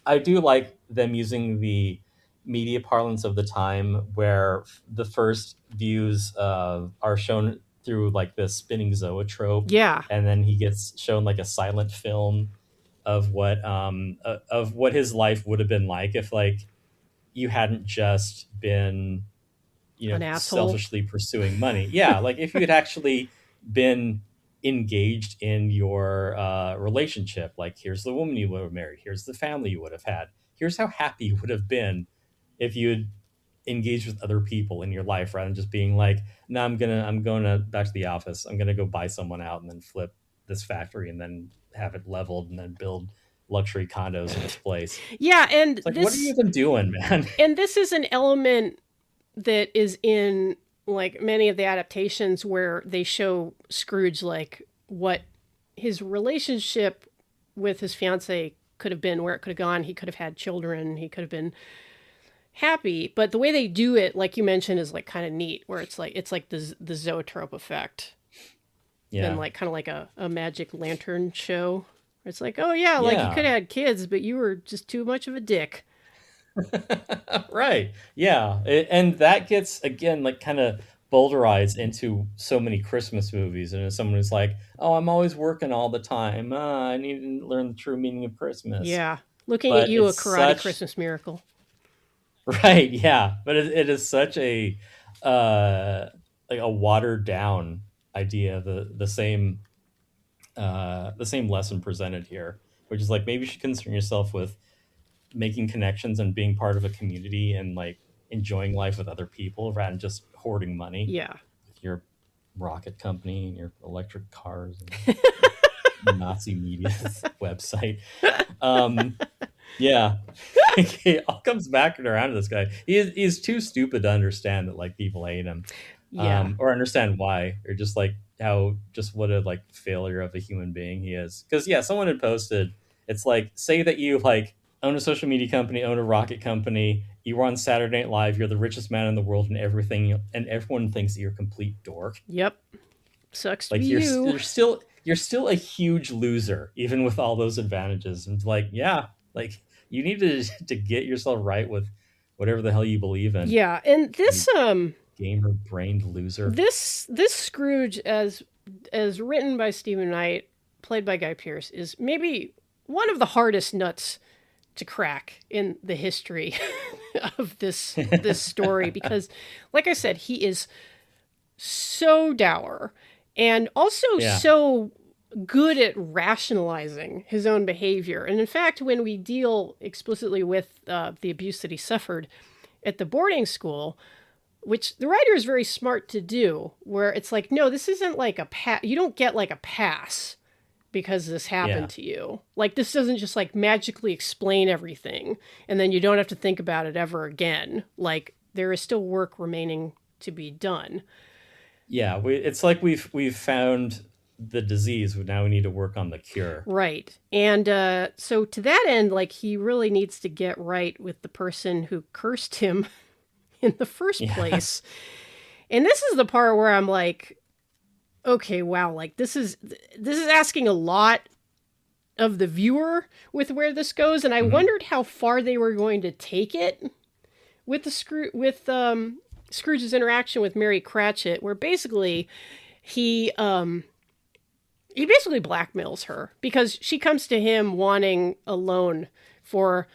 A: I do like them using the media parlance of the time where the first views are shown through like this spinning zoetrope.
D: Yeah.
A: And then he gets shown like a silent film of what his life would have been like if like you hadn't just been selfishly pursuing money. Yeah, like if you had actually been engaged in your relationship, like here's the woman you would have married, here's the family you would have had, here's how happy you would have been if you had engaged with other people in your life rather than just being like, no, I'm going back to the office, I'm gonna go buy someone out and then flip this factory and then have it leveled and then build luxury condos in its place.
D: Yeah, and
A: like, what are you even doing, man?
D: And this is an element that is in like many of the adaptations where they show Scrooge like what his relationship with his fiance could have been, where it could have gone. He could have had children, he could have been happy, but the way they do it, like you mentioned, is like kind of neat, where it's like the zoetrope effect. Yeah. And like kind of like a magic lantern show. It's like, oh yeah, like you could have had kids, but you were just too much of a dick.
A: Right. Yeah. And that gets, again, like kind of boulderize into so many Christmas movies, and as someone who's like, "Oh, I'm always working all the time. I need to learn the true meaning of Christmas."
D: Yeah. Looking at
A: But
D: you, a
A: it's
D: karate
A: such
D: Christmas miracle.
A: right, yeah. But it is such a uh, like a watered down idea. The same lesson presented here, which is like maybe you should concern yourself with making connections and being part of a community and like enjoying life with other people rather than just hoarding money
D: Yeah.
A: with your rocket company and your electric cars and Nazi media website. Um, yeah, it all comes back around to this guy. He's too stupid to understand that like people hate him,
D: Yeah.
A: or understand why, or just like how just what a like failure of a human being he is. Because yeah, someone had posted, it's like say that you like own a social media company, own a rocket company, you were on Saturday Night Live, you're the richest man in the world, and everything, and everyone thinks that you're a complete dork.
D: Yep. Sucks to
A: Like
D: be you.
A: you're still a huge loser, even with all those advantages. And like, yeah, like you need to get yourself right with whatever the hell you believe in.
D: Yeah, and
A: You
D: this
A: gamer brained loser.
D: this Scrooge as written by Stephen Knight, played by Guy Pearce, is maybe one of the hardest nuts to crack in the history of this story because like I said, he is so dour and also
A: Yeah.
D: so good at rationalizing his own behavior. And in fact, when we deal explicitly with the abuse that he suffered at the boarding school, which the writer is very smart to do, where it's like, no, this isn't like a pass. You don't get like a pass because this happened
A: Yeah.
D: to you. Like, this doesn't just like magically explain everything and then you don't have to think about it ever again. Like, there is still work remaining to be done.
A: Yeah, it's like we've found the disease, but now we need to work on the cure.
D: Right. And so to that end, like, he really needs to get right with the person who cursed him in the first place. And this is the part where I'm like, okay, wow, like this is asking a lot of the viewer with where this goes, and I wondered how far they were going to take it with Scrooge's interaction with Mary Cratchit, where basically he basically blackmails her because she comes to him wanting a loan for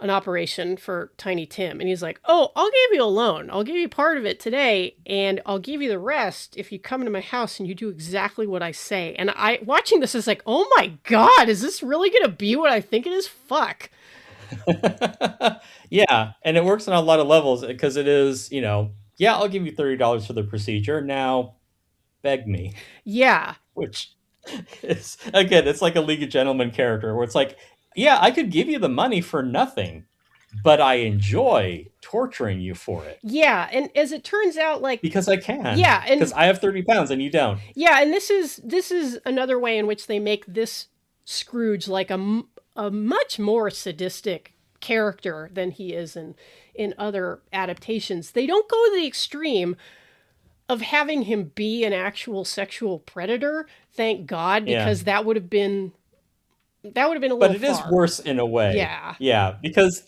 D: an operation for Tiny Tim. And he's like, oh, I'll give you a loan. I'll give you part of it today, and I'll give you the rest if you come to my house and you do exactly what I say. And I, watching this, is like, oh my God, is this really going to be what I think it is? Fuck.
A: Yeah, and it works on a lot of levels because it is, yeah, I'll give you $30 for the procedure. Now, beg me.
D: Yeah.
A: Which is, again, it's like a League of Gentlemen character where it's like, yeah, I could give you the money for nothing, but I enjoy torturing you for it.
D: Yeah, and as it turns out, like,
A: because I can.
D: Yeah, and
A: because I have 30 pounds and you don't.
D: Yeah, and this is another way in which they make this Scrooge like a much more sadistic character than he is in other adaptations. They don't go to the extreme of having him be an actual sexual predator, thank God, because that would have been a little
A: But it
D: far.
A: is worse in a way.
D: Yeah.
A: Yeah, because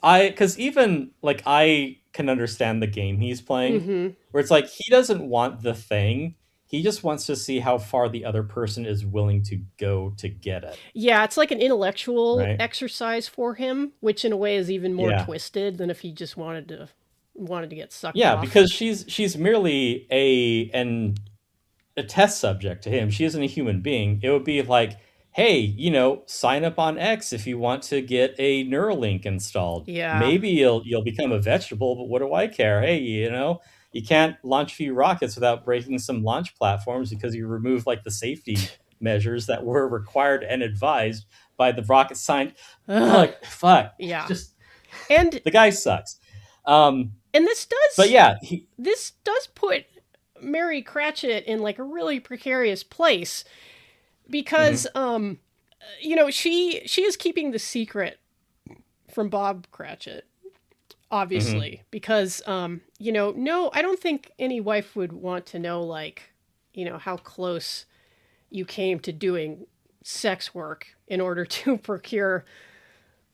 A: even like I can understand the game he's playing where it's like he doesn't want the thing. He just wants to see how far the other person is willing to go to get it.
D: Yeah, it's like an intellectual exercise for him, which in a way is even more twisted than if he just wanted to get sucked off.
A: Yeah, because she's merely a test subject to him. She isn't a human being. It would be like, hey, sign up on X if you want to get a Neuralink installed.
D: Yeah.
A: Maybe you'll become a vegetable, but what do I care? Hey, you can't launch a few rockets without breaking some launch platforms because you removed like the safety measures that were required and advised by the rocket science. Like, fuck.
D: Yeah.
A: And the guy sucks.
D: And this does.
A: But yeah,
D: this does put Mary Cratchit in like a really precarious place because she is keeping the secret from Bob Cratchit, obviously, because no, I don't think any wife would want to know, like, how close you came to doing sex work in order to procure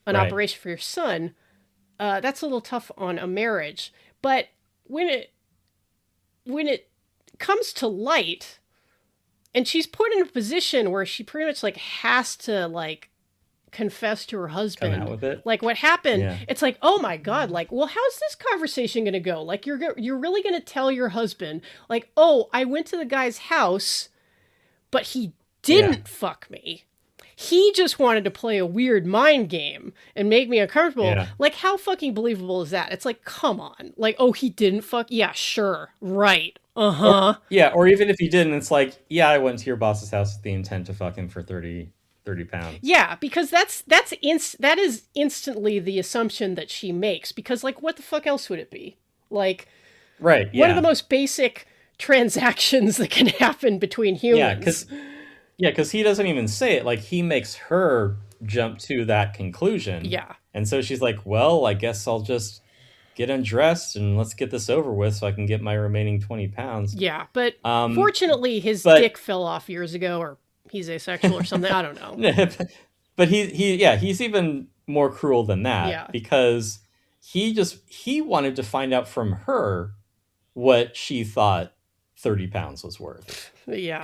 D: an operation for your son. That's a little tough on a marriage, but when it comes to light, and she's put in a position where she pretty much like has to like confess to her husband
A: Come out with it.
D: like what happened.
A: Yeah.
D: It's like, oh my god, like, well, how's this conversation gonna go? Like, you're really gonna tell your husband like, oh, I went to the guy's house, but he didn't fuck me. He just wanted to play a weird mind game and make me uncomfortable.
A: Yeah.
D: Like, how fucking believable is that? It's like, come on. Like, oh, he didn't fuck? Yeah, sure. Right. Uh-huh.
A: Or even if he didn't, it's like, yeah, I went to your boss's house with the intent to fuck him for 30 pounds.
D: Yeah, because that is instantly the assumption that she makes. Because, like, what the fuck else would it be? Like,
A: Right, yeah.
D: one of the most basic transactions that can happen between humans.
A: Yeah, because he doesn't even say it. Like, he makes her jump to that conclusion.
D: Yeah.
A: And so she's like, well, I guess I'll just get undressed and let's get this over with so I can get my remaining 20 pounds.
D: Yeah, but fortunately his dick fell off years ago, or he's asexual or something. I don't know.
A: But he's even more cruel than that.
D: Yeah.
A: Because he wanted to find out from her what she thought 30 pounds was worth.
D: Yeah.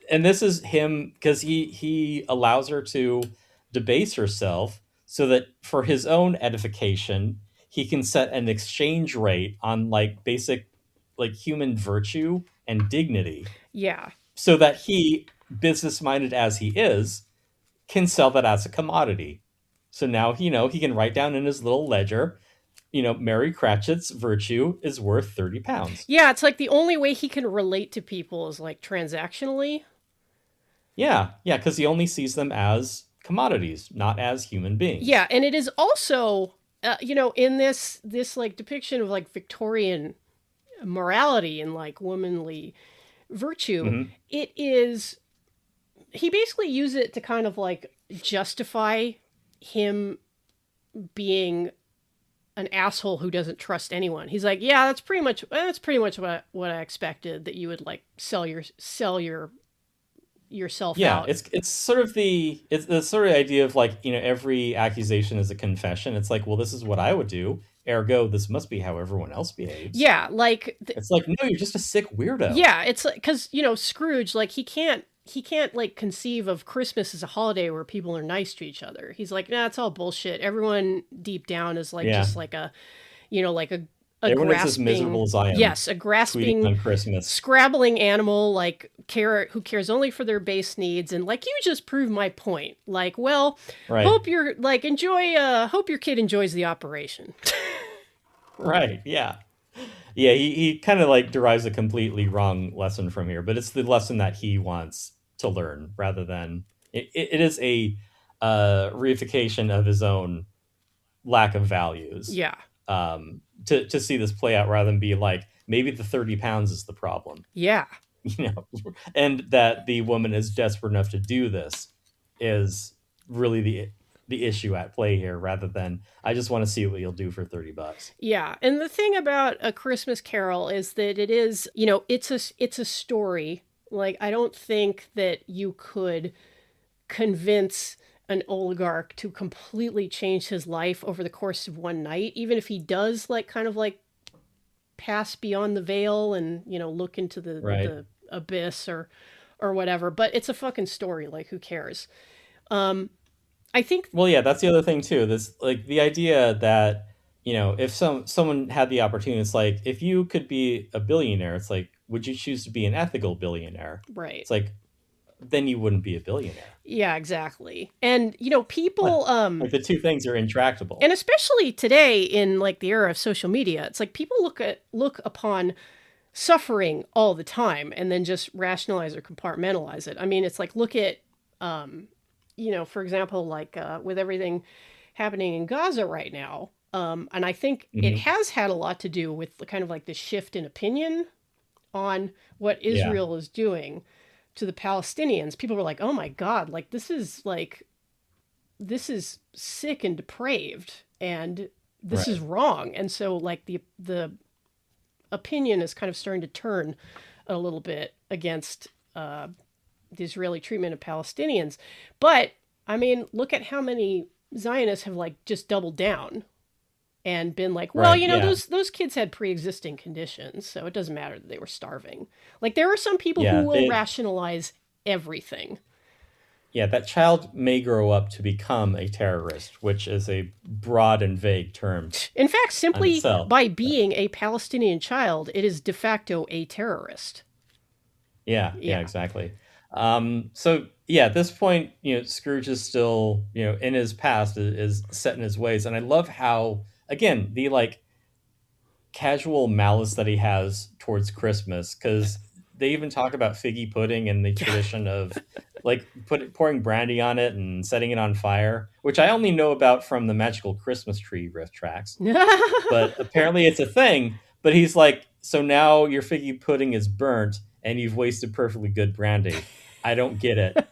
A: And this is him because he allows her to debase herself so that for his own edification, he can set an exchange rate on like basic like human virtue and dignity.
D: Yeah.
A: So that he, business-minded as he is, can sell that as a commodity. So now, he can write down in his little ledger, Mary Cratchit's virtue is worth 30 pounds.
D: Yeah, it's like the only way he can relate to people is like transactionally.
A: Yeah, because he only sees them as commodities, not as human beings.
D: Yeah, and it is also, in this like depiction of like Victorian morality and like womanly virtue, it is, he basically uses it to kind of like justify him being an asshole who doesn't trust anyone. He's like, yeah, that's pretty much what I expected, that you would like sell yourself out.
A: It's sort of the sort of idea of like, every accusation is a confession. It's like, well, this is what I would do, ergo this must be how everyone else behaves.
D: Yeah, like
A: it's like, no, you're just a sick weirdo.
D: Yeah, it's like, because Scrooge, like he can't like conceive of Christmas as a holiday where people are nice to each other. He's like, nah, it's all bullshit. Everyone deep down is like just like a like a
A: everyone
D: grasping,
A: is as miserable as I am.
D: Yes, a grasping
A: on Christmas,
D: scrabbling animal, like who cares only for their base needs. And like, you just proved my point. Like, well, hope you're like hope your kid enjoys the operation.
A: Right. Yeah. Yeah. He kind of like derives a completely wrong lesson from here, but it's the lesson that he wants to learn rather than it is a reification of his own lack of values.
D: Yeah.
A: To see this play out rather than be like, maybe the 30 pounds is the problem.
D: Yeah.
A: And that the woman is desperate enough to do this is really the issue at play here, rather than I just want to see what you'll do for $30.
D: Yeah. And the thing about A Christmas Carol is that it is, it's a story. Like, I don't think that you could convince an oligarch to completely change his life over the course of one night, even if he does like kind of like pass beyond the veil and, look into the abyss or whatever. But it's a fucking story. Like, who cares? I think. Well,
A: yeah, that's the other thing too. This like the idea that, if someone had the opportunity, it's like, if you could be a billionaire, it's like, would you choose to be an ethical billionaire?
D: Right.
A: It's like, then you wouldn't be a billionaire.
D: Yeah, exactly. And, people...
A: like the two things are intractable.
D: And especially today in, like, the era of social media, it's like people look upon suffering all the time and then just rationalize or compartmentalize it. I mean, it's like, look at, for example, like, with everything happening in Gaza right now, and I think it has had a lot to do with the kind of, like, the shift in opinion on what Israel is doing to the Palestinians. People were like, oh my God, like, this is sick and depraved, and this is wrong. And so, like, the opinion is kind of starting to turn a little bit against the Israeli treatment of Palestinians. But, I mean, look at how many Zionists have, like, just doubled down and been like, well,
A: Right. Yeah.
D: those kids had pre-existing conditions, so it doesn't matter that they were starving. Like there are some people who
A: Yeah.
D: will rationalize everything.
A: Yeah, that child may grow up to become a terrorist, which is a broad and vague term
D: In fact,
A: on
D: simply
A: itself.
D: by being a Palestinian child, it is de facto a terrorist.
A: Yeah, yeah,
D: Yeah.
A: exactly. So yeah, at this point, Scrooge is still, in his past is set in his ways, and I love how, again, the like casual malice that he has towards Christmas, because they even talk about figgy pudding and the tradition of like pouring brandy on it and setting it on fire, which I only know about from the Magical Christmas Tree riff tracks. But apparently it's a thing. But he's like, so now your figgy pudding is burnt and you've wasted perfectly good brandy. I don't get it.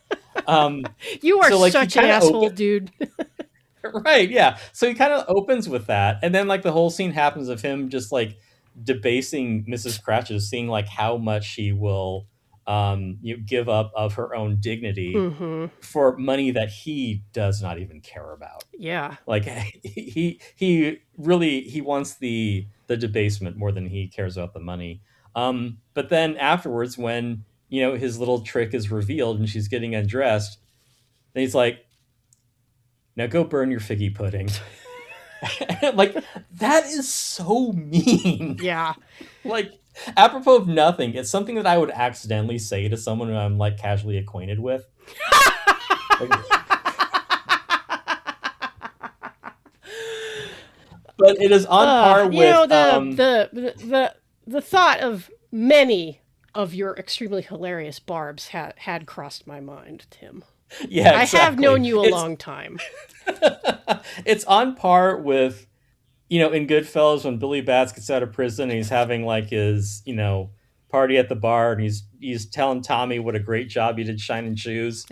D: You are
A: So like he
D: such an
A: kind of
D: asshole, dude.
A: right, yeah. So he kind of opens with that, and then like the whole scene happens of him just like debasing Mrs. Cratchit, seeing like how much she will give up of her own dignity
D: Mm-hmm.
A: for money that he does not even care about.
D: Yeah.
A: Like he really he wants the debasement more than he cares about the money. But then afterwards, when his little trick is revealed and she's getting undressed, then he's like, now go burn your figgy pudding. Like, that is so mean.
D: Yeah.
A: Like, apropos of nothing, it's something that I would accidentally say to someone who I'm like casually acquainted with. Like, but it is on par with
D: the thought of many of your extremely hilarious barbs had crossed my mind, Tim.
A: yeah,
D: I have
A: exactly.
D: known you a long time.
A: It's on par with, in Goodfellas when Billy Bats gets out of prison and he's having like his, party at the bar and he's telling Tommy what a great job he did shining shoes.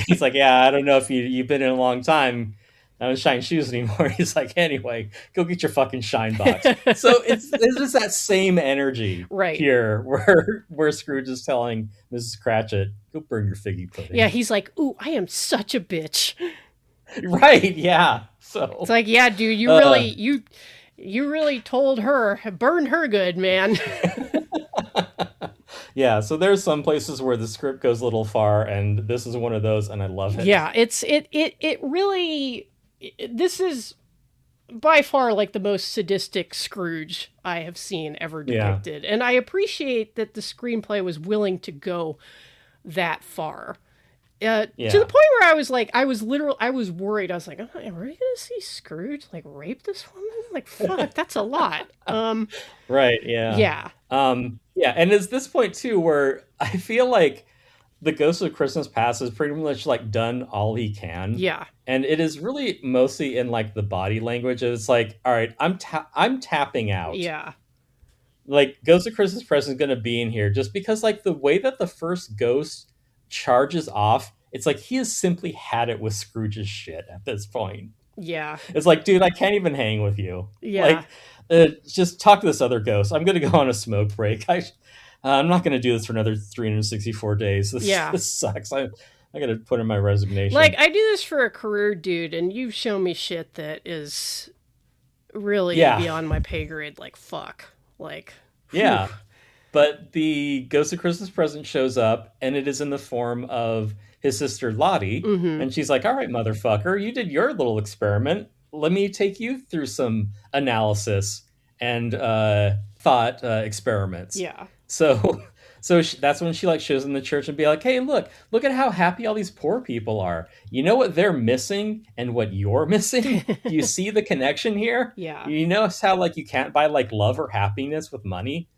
A: He's like, yeah, I don't know if you've been in a long time. I don't shine shoes anymore. He's like, anyway, go get your fucking shine box. So it's just that same energy
D: Right.
A: here where Scrooge is telling Mrs. Cratchit, go burn your figgy pudding.
D: Yeah, he's like, ooh, I am such a bitch.
A: Right, yeah. So
D: it's like, yeah, dude, you really told her, burn her good, man.
A: Yeah, so there's some places where the script goes a little far, and this is one of those, and I love it.
D: Yeah, it really, this is by far like the most sadistic Scrooge I have seen ever depicted. Yeah. And I appreciate that the screenplay was willing to go that far. To the point where I was like, I was worried. I was like, am I really gonna see Scrooge like rape this woman? Like, fuck, that's a lot.
A: Right, yeah.
D: Yeah.
A: Yeah, and it's this point too where I feel like the Ghost of Christmas Past has pretty much like done all he can.
D: Yeah.
A: And it is really mostly in like the body language. It's like, all right, I'm tapping out.
D: Yeah.
A: Like Ghost of Christmas Past is gonna be in here just because like the way that the first ghost charges off, it's like he has simply had it with Scrooge's shit at this point.
D: Yeah.
A: It's like, dude, I can't even hang with you.
D: Yeah.
A: Like, just talk to this other ghost. I'm going to go on a smoke break. I'm not going to do this for another 364 days. This sucks. I got to put in my resignation.
D: Like, I do this for a career, dude, and you've shown me shit that is really beyond my pay grade. Like, fuck. Like,
A: yeah. But the Ghost of Christmas Present shows up, and it is in the form of his sister Lottie.
D: Mm-hmm.
A: And she's like, all right, motherfucker, you did your little experiment. Let me take you through some analysis and thought experiments.
D: Yeah.
A: So that's when she like shows in the church and be like, hey, look at how happy all these poor people are. You know what they're missing and what you're missing? Do you see the connection here?
D: Yeah.
A: You notice how like you can't buy like love or happiness with money?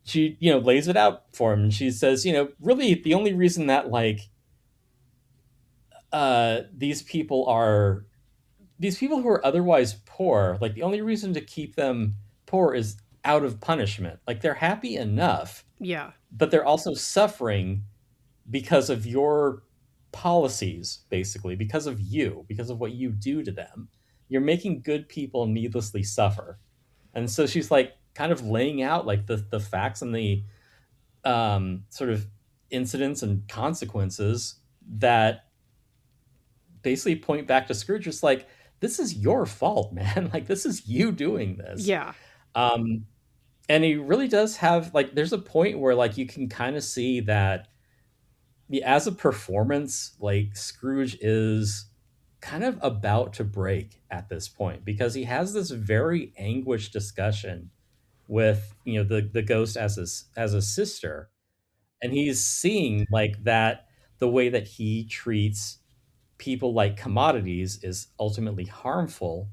A: She, lays it out for him. And she says, really the only reason that like these people who are otherwise poor, like the only reason to keep them poor is out of punishment. Like they're happy enough.
D: Yeah.
A: But they're also suffering because of your policies, basically, because of what you do to them. You're making good people needlessly suffer. And so she's like kind of laying out like the facts and the sort of incidents and consequences that basically point back to Scrooge. Just like, this is your fault, man. Like, this is you doing this.
D: Yeah.
A: Um, and he really does have, like, there's a point where, like, you can kind of see that as a performance, like, Scrooge is kind of about to break at this point because he has this very anguished discussion with, the ghost as a sister, and he's seeing, like, that the way that he treats people like commodities is ultimately harmful,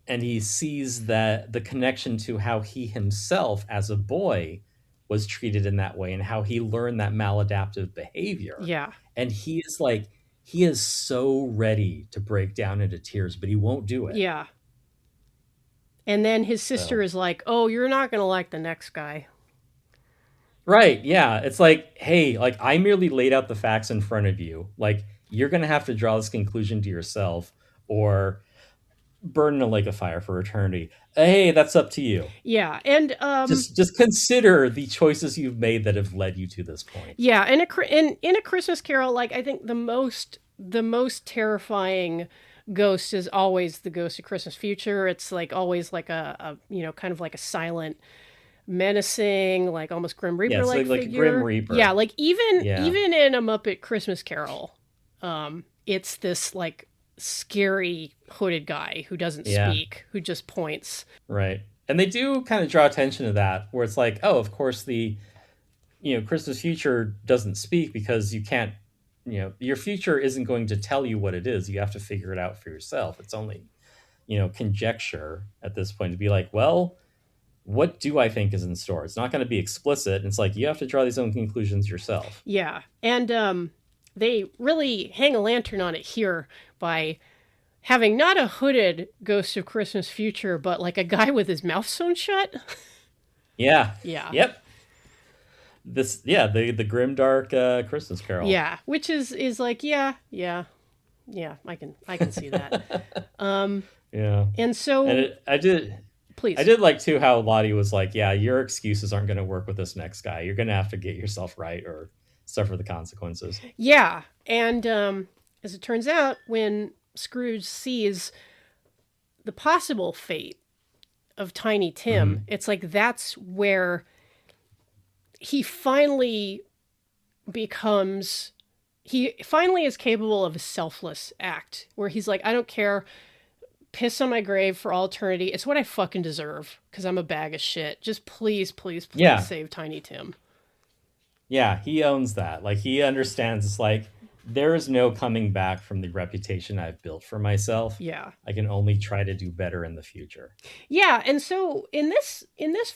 A: and he sees that the connection to how he himself as a boy was treated in that way and how he learned that maladaptive behavior.
D: Yeah.
A: And he is so ready to break down into tears, but he won't do it.
D: Yeah. And then his sister
A: So
D: is like, "Oh, you're not going to like the next guy."
A: right, yeah. It's like, hey, like, I merely laid out the facts in front of you. Like, you're gonna have to draw this conclusion to yourself or burn in a lake of fire for eternity. Hey, that's up to you.
D: Yeah. And
A: Just consider the choices you've made that have led you to this point.
D: yeah, in a Christmas Carol, like I think the most terrifying ghost is always the ghost of Christmas Future. It's like always like a kind of like a silent, menacing, like almost Grim
A: Yeah,
D: Reaper
A: it's
D: like
A: like a
D: figure.
A: Grim Reaper.
D: Yeah, like
A: Yeah.
D: even in a Muppet Christmas Carol, it's this like scary hooded guy who doesn't
A: Yeah.
D: speak, who just points.
A: Right. And they do kind of draw attention to that, where it's like, oh, of course Christmas Future doesn't speak because you can't, your future isn't going to tell you what it is. You have to figure it out for yourself. It's only, conjecture at this point to be like, well, what do I think is in store? It's not going to be explicit. It's like, you have to draw these own conclusions yourself.
D: Yeah. And they really hang a lantern on it here by having not a hooded Ghost of Christmas Future, but like a guy with his mouth sewn shut.
A: Yeah.
D: Yeah.
A: Yep. The grimdark Christmas Carol.
D: Yeah, which is like yeah, I can see that.
A: Yeah.
D: And so
A: And
D: please.
A: I did like too how Lottie was like, yeah, your excuses aren't going to work with this next guy. You're going to have to get yourself right or suffer the consequences.
D: Yeah, and as it turns out, when Scrooge sees the possible fate of Tiny Tim, it's like that's where he finally is capable of a selfless act where he's like, I don't care, piss on my grave for all eternity. It's what I fucking deserve because I'm a bag of shit. Just please, please, please
A: Yeah.
D: save Tiny Tim.
A: Yeah, he owns that. Like, he understands it's like, there is no coming back from the reputation I've built for myself.
D: Yeah.
A: I can only try to do better in the future.
D: Yeah, and so in this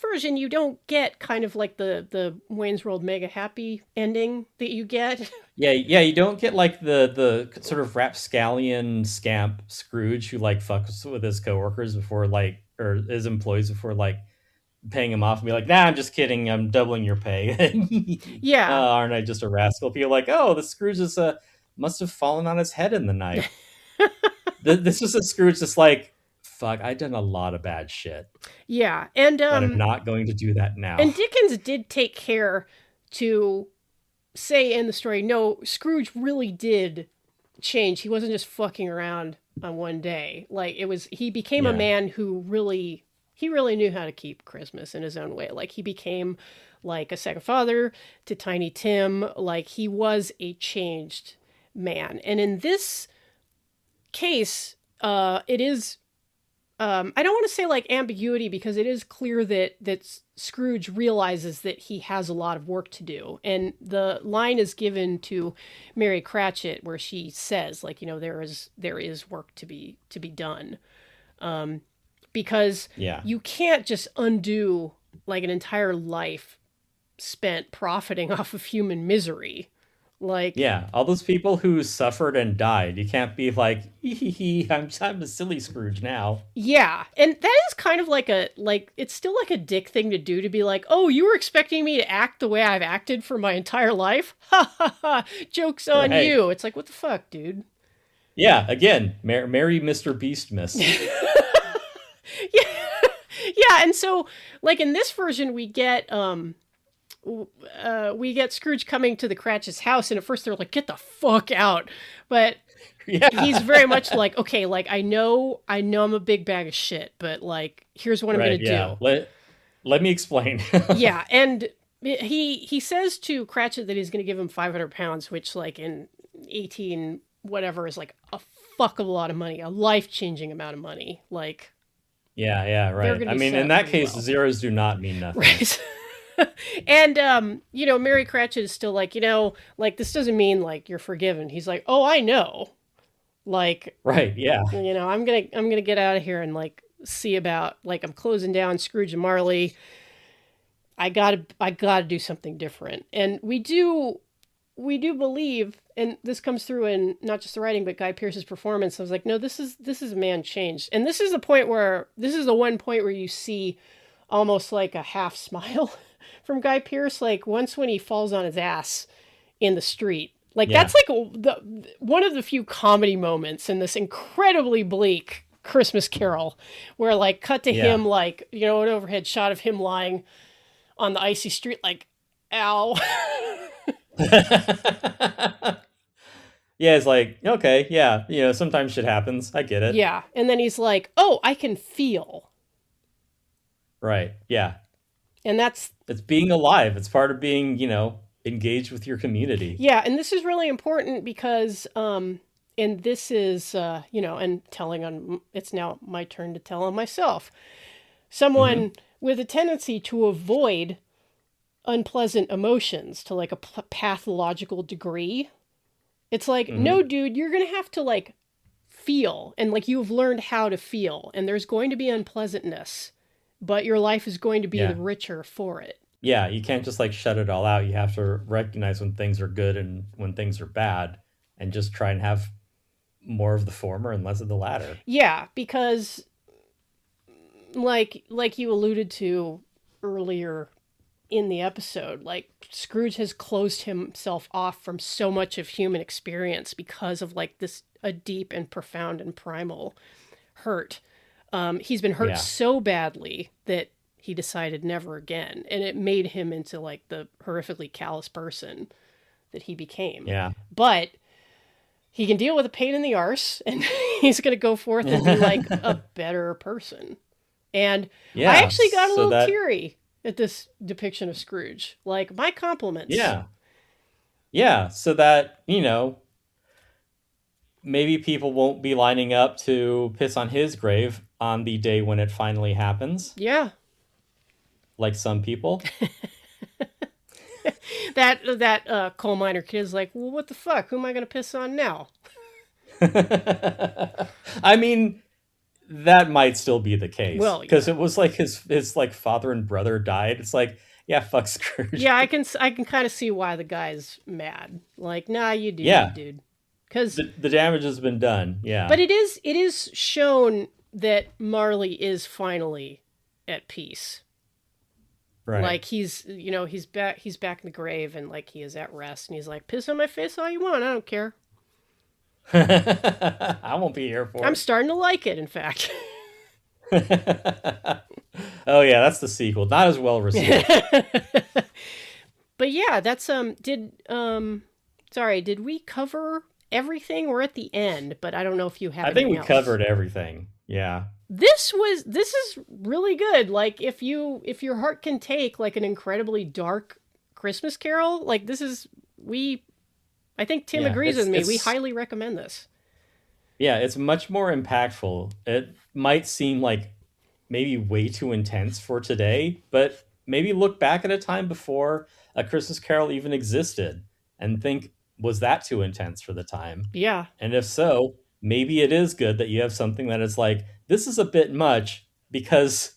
D: version, you don't get kind of like the Wayne's World Mega Happy ending that you get.
A: Yeah, you don't get like the sort of rapscallion scamp Scrooge who like fucks with his coworkers before like, or his employees before like paying him off and be like, nah, I'm just kidding, I'm doubling your pay.
D: Yeah.
A: Aren't I just a rascal? Feel like, oh, the Scrooge is must have fallen on his head in the night. This is a Scrooge that's like, fuck, I've done a lot of bad shit.
D: Yeah, and
A: But I'm not going to do that now.
D: And Dickens did take care to say in the story, no, Scrooge really did change. He wasn't just fucking around on one day. Like he became a man who really knew how to keep Christmas in his own way. Like he became like a second father to Tiny Tim. Like he was a changed man. And in this case, it is, I don't want to say like ambiguity because it is clear that Scrooge realizes that he has a lot of work to do. And the line is given to Mary Cratchit where she says like, there is work to be done. Because you can't just undo like an entire life spent profiting off of human misery. Like,
A: yeah, all those people who suffered and died, you can't be like, I'm a silly Scrooge now.
D: Yeah, and that is kind of like it's still like a dick thing to do, to be like, oh, you were expecting me to act the way I've acted for my entire life? Ha ha ha, joke's on you. It's like, what the fuck, dude?
A: Yeah, again, Merry Mr. Beast miss.
D: Yeah, and so like in this version we get Scrooge coming to the Cratchits' house, and at first they're like, get the fuck out. But he's very much like, okay, like I know I'm a big bag of shit, but like here's what I'm
A: Right.
D: gonna
A: Yeah.
D: do.
A: Let me explain.
D: Yeah, and he says to Cratchit that he's gonna give him 500 pounds, which like in 18 whatever is like a fuck of a lot of money, a life changing amount of money. Like
A: Yeah. Yeah.
D: they're
A: Right.
D: gonna
A: I
D: be
A: mean,
D: set
A: in
D: up
A: that
D: pretty
A: case,
D: well.
A: zeros do not mean nothing.
D: Right. And you know, Mary Cratchit is still like, you know, like this doesn't mean like you're forgiven. He's like, oh, I know. Like,
A: Right. Yeah.
D: you know, I'm gonna get out of here and like see about like I'm closing down Scrooge and Marley. I gotta do something different. And we do believe, and this comes through in not just the writing but Guy Pearce's performance. I was like, no, this is a man changed. And this is the one point where you see almost like a half smile from Guy Pearce, like once when he falls on his ass in the street. Like
A: Yeah.
D: that's like one of the few comedy moments in this incredibly bleak Christmas Carol, where like cut to
A: Yeah.
D: him, like, you know, an overhead shot of him lying on the icy street, like, ow.
A: Yeah. It's like, okay. Yeah. Sometimes shit happens. I get it.
D: Yeah, and then he's like, oh, I can feel.
A: Right. Yeah.
D: And that's,
A: It's being alive. It's part of being, engaged with your community.
D: yeah, and this is really important because and this is and it's now my turn to tell on myself. Someone with a tendency to avoid unpleasant emotions to like a pathological degree. It's like, no, dude, you're going to have to like feel, and like you've learned how to feel, and there's going to be unpleasantness, but your life is going to be
A: Yeah.
D: the richer for it.
A: Yeah. You can't just like shut it all out. You have to recognize when things are good and when things are bad, and just try and have more of the former and less of the latter.
D: Yeah, because like you alluded to earlier in the episode, like Scrooge has closed himself off from so much of human experience because of like this a deep and profound and primal hurt. He's been hurt
A: Yeah.
D: so badly that he decided never again, and it made him into like the horrifically callous person that he became.
A: Yeah.
D: But he can deal with a pain in the arse, and he's going to go forth and be like a better person. And
A: Yeah.
D: I actually got a
A: so
D: little
A: that-
D: teary at this depiction of Scrooge. Like, my compliments.
A: Yeah. Yeah. So that, maybe people won't be lining up to piss on his grave on the day when it finally happens,
D: Yeah.
A: like some people.
D: That coal miner kid's like, well, what the fuck? Who am I going to piss on now?
A: I mean, that might still be the case.
D: Well,
A: because it was like his like father and brother died. It's like, yeah, fuck Scrooge.
D: Yeah, I can kind of see why the guy's mad. Like, nah, you do,
A: Yeah.
D: dude. Because
A: The damage has been done. Yeah.
D: But it is shown that Marley is finally at peace.
A: right.
D: Like he's back in the grave, and like he is at rest, and he's like, piss on my face all you want, I don't care.
A: I won't be here for
D: I'm
A: it.
D: starting to like it, in fact.
A: Oh yeah, that's the sequel. Not as well received.
D: But yeah, that's did we cover everything? We're at the end, but I don't know if you have
A: I think we
D: anything else.
A: covered everything. Yeah.
D: This is really good. Like if your heart can take like an incredibly dark Christmas Carol, like this is I think Tim
A: Yeah,
D: agrees with me. We
A: it's-
D: highly recommend this.
A: Yeah, it's much more impactful. It might seem like maybe way too intense for today, but maybe look back at a time before A Christmas Carol even existed and think, was that too intense for the time?
D: Yeah.
A: And if so, maybe it is good that you have something that is like, this is a bit much because,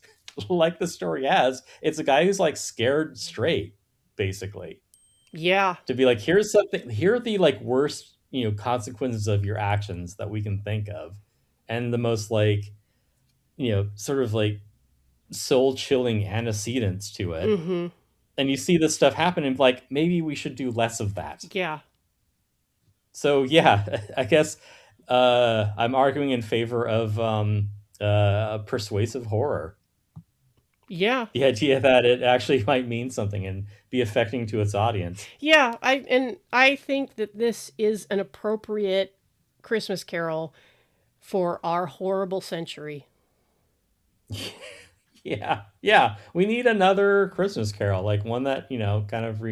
A: like the story has, it's a guy who's like scared straight, basically.
D: Yeah.
A: To be like, here are the like worst, consequences of your actions that we can think of. And the most like, sort of like soul chilling antecedents to it.
D: Mm-hmm.
A: And you see this stuff happen and like, maybe we should do less of that.
D: Yeah.
A: So yeah, I guess I'm arguing in favor of persuasive horror.
D: Yeah.
A: The idea that it actually might mean something and be affecting to its audience.
D: Yeah. I think that this is an appropriate Christmas Carol for our horrible century.
A: Yeah. We need another Christmas Carol, like one that kind of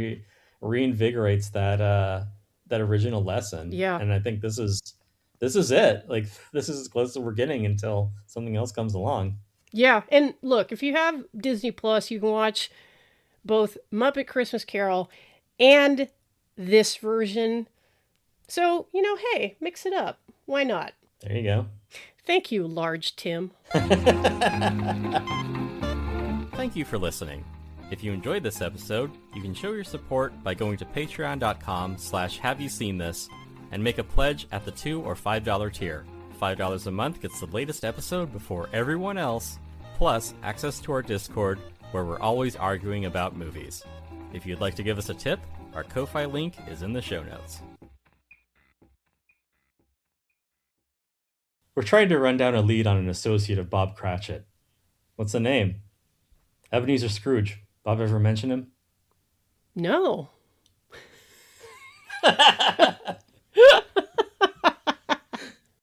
A: reinvigorates that original lesson.
D: Yeah.
A: And I think this is it. Like this is as close as we're getting until something else comes along.
D: Yeah. And look, if you have Disney Plus, you can watch both Muppet Christmas Carol and this version. So, hey, mix it up. Why not?
A: There you go.
D: Thank you, Large Tim.
C: Thank you for listening. If you enjoyed this episode, you can show your support by going to patreon.com/haveyouseenthis and make a pledge at the $2 or $5 tier. $5 a month gets the latest episode before everyone else, plus access to our Discord where we're always arguing about movies. If you'd like to give us a tip, our Ko-Fi link is in the show notes.
A: We're trying to run down a lead on an associate of Bob Cratchit. What's the name? Ebenezer Scrooge. Bob ever mention him?
D: No.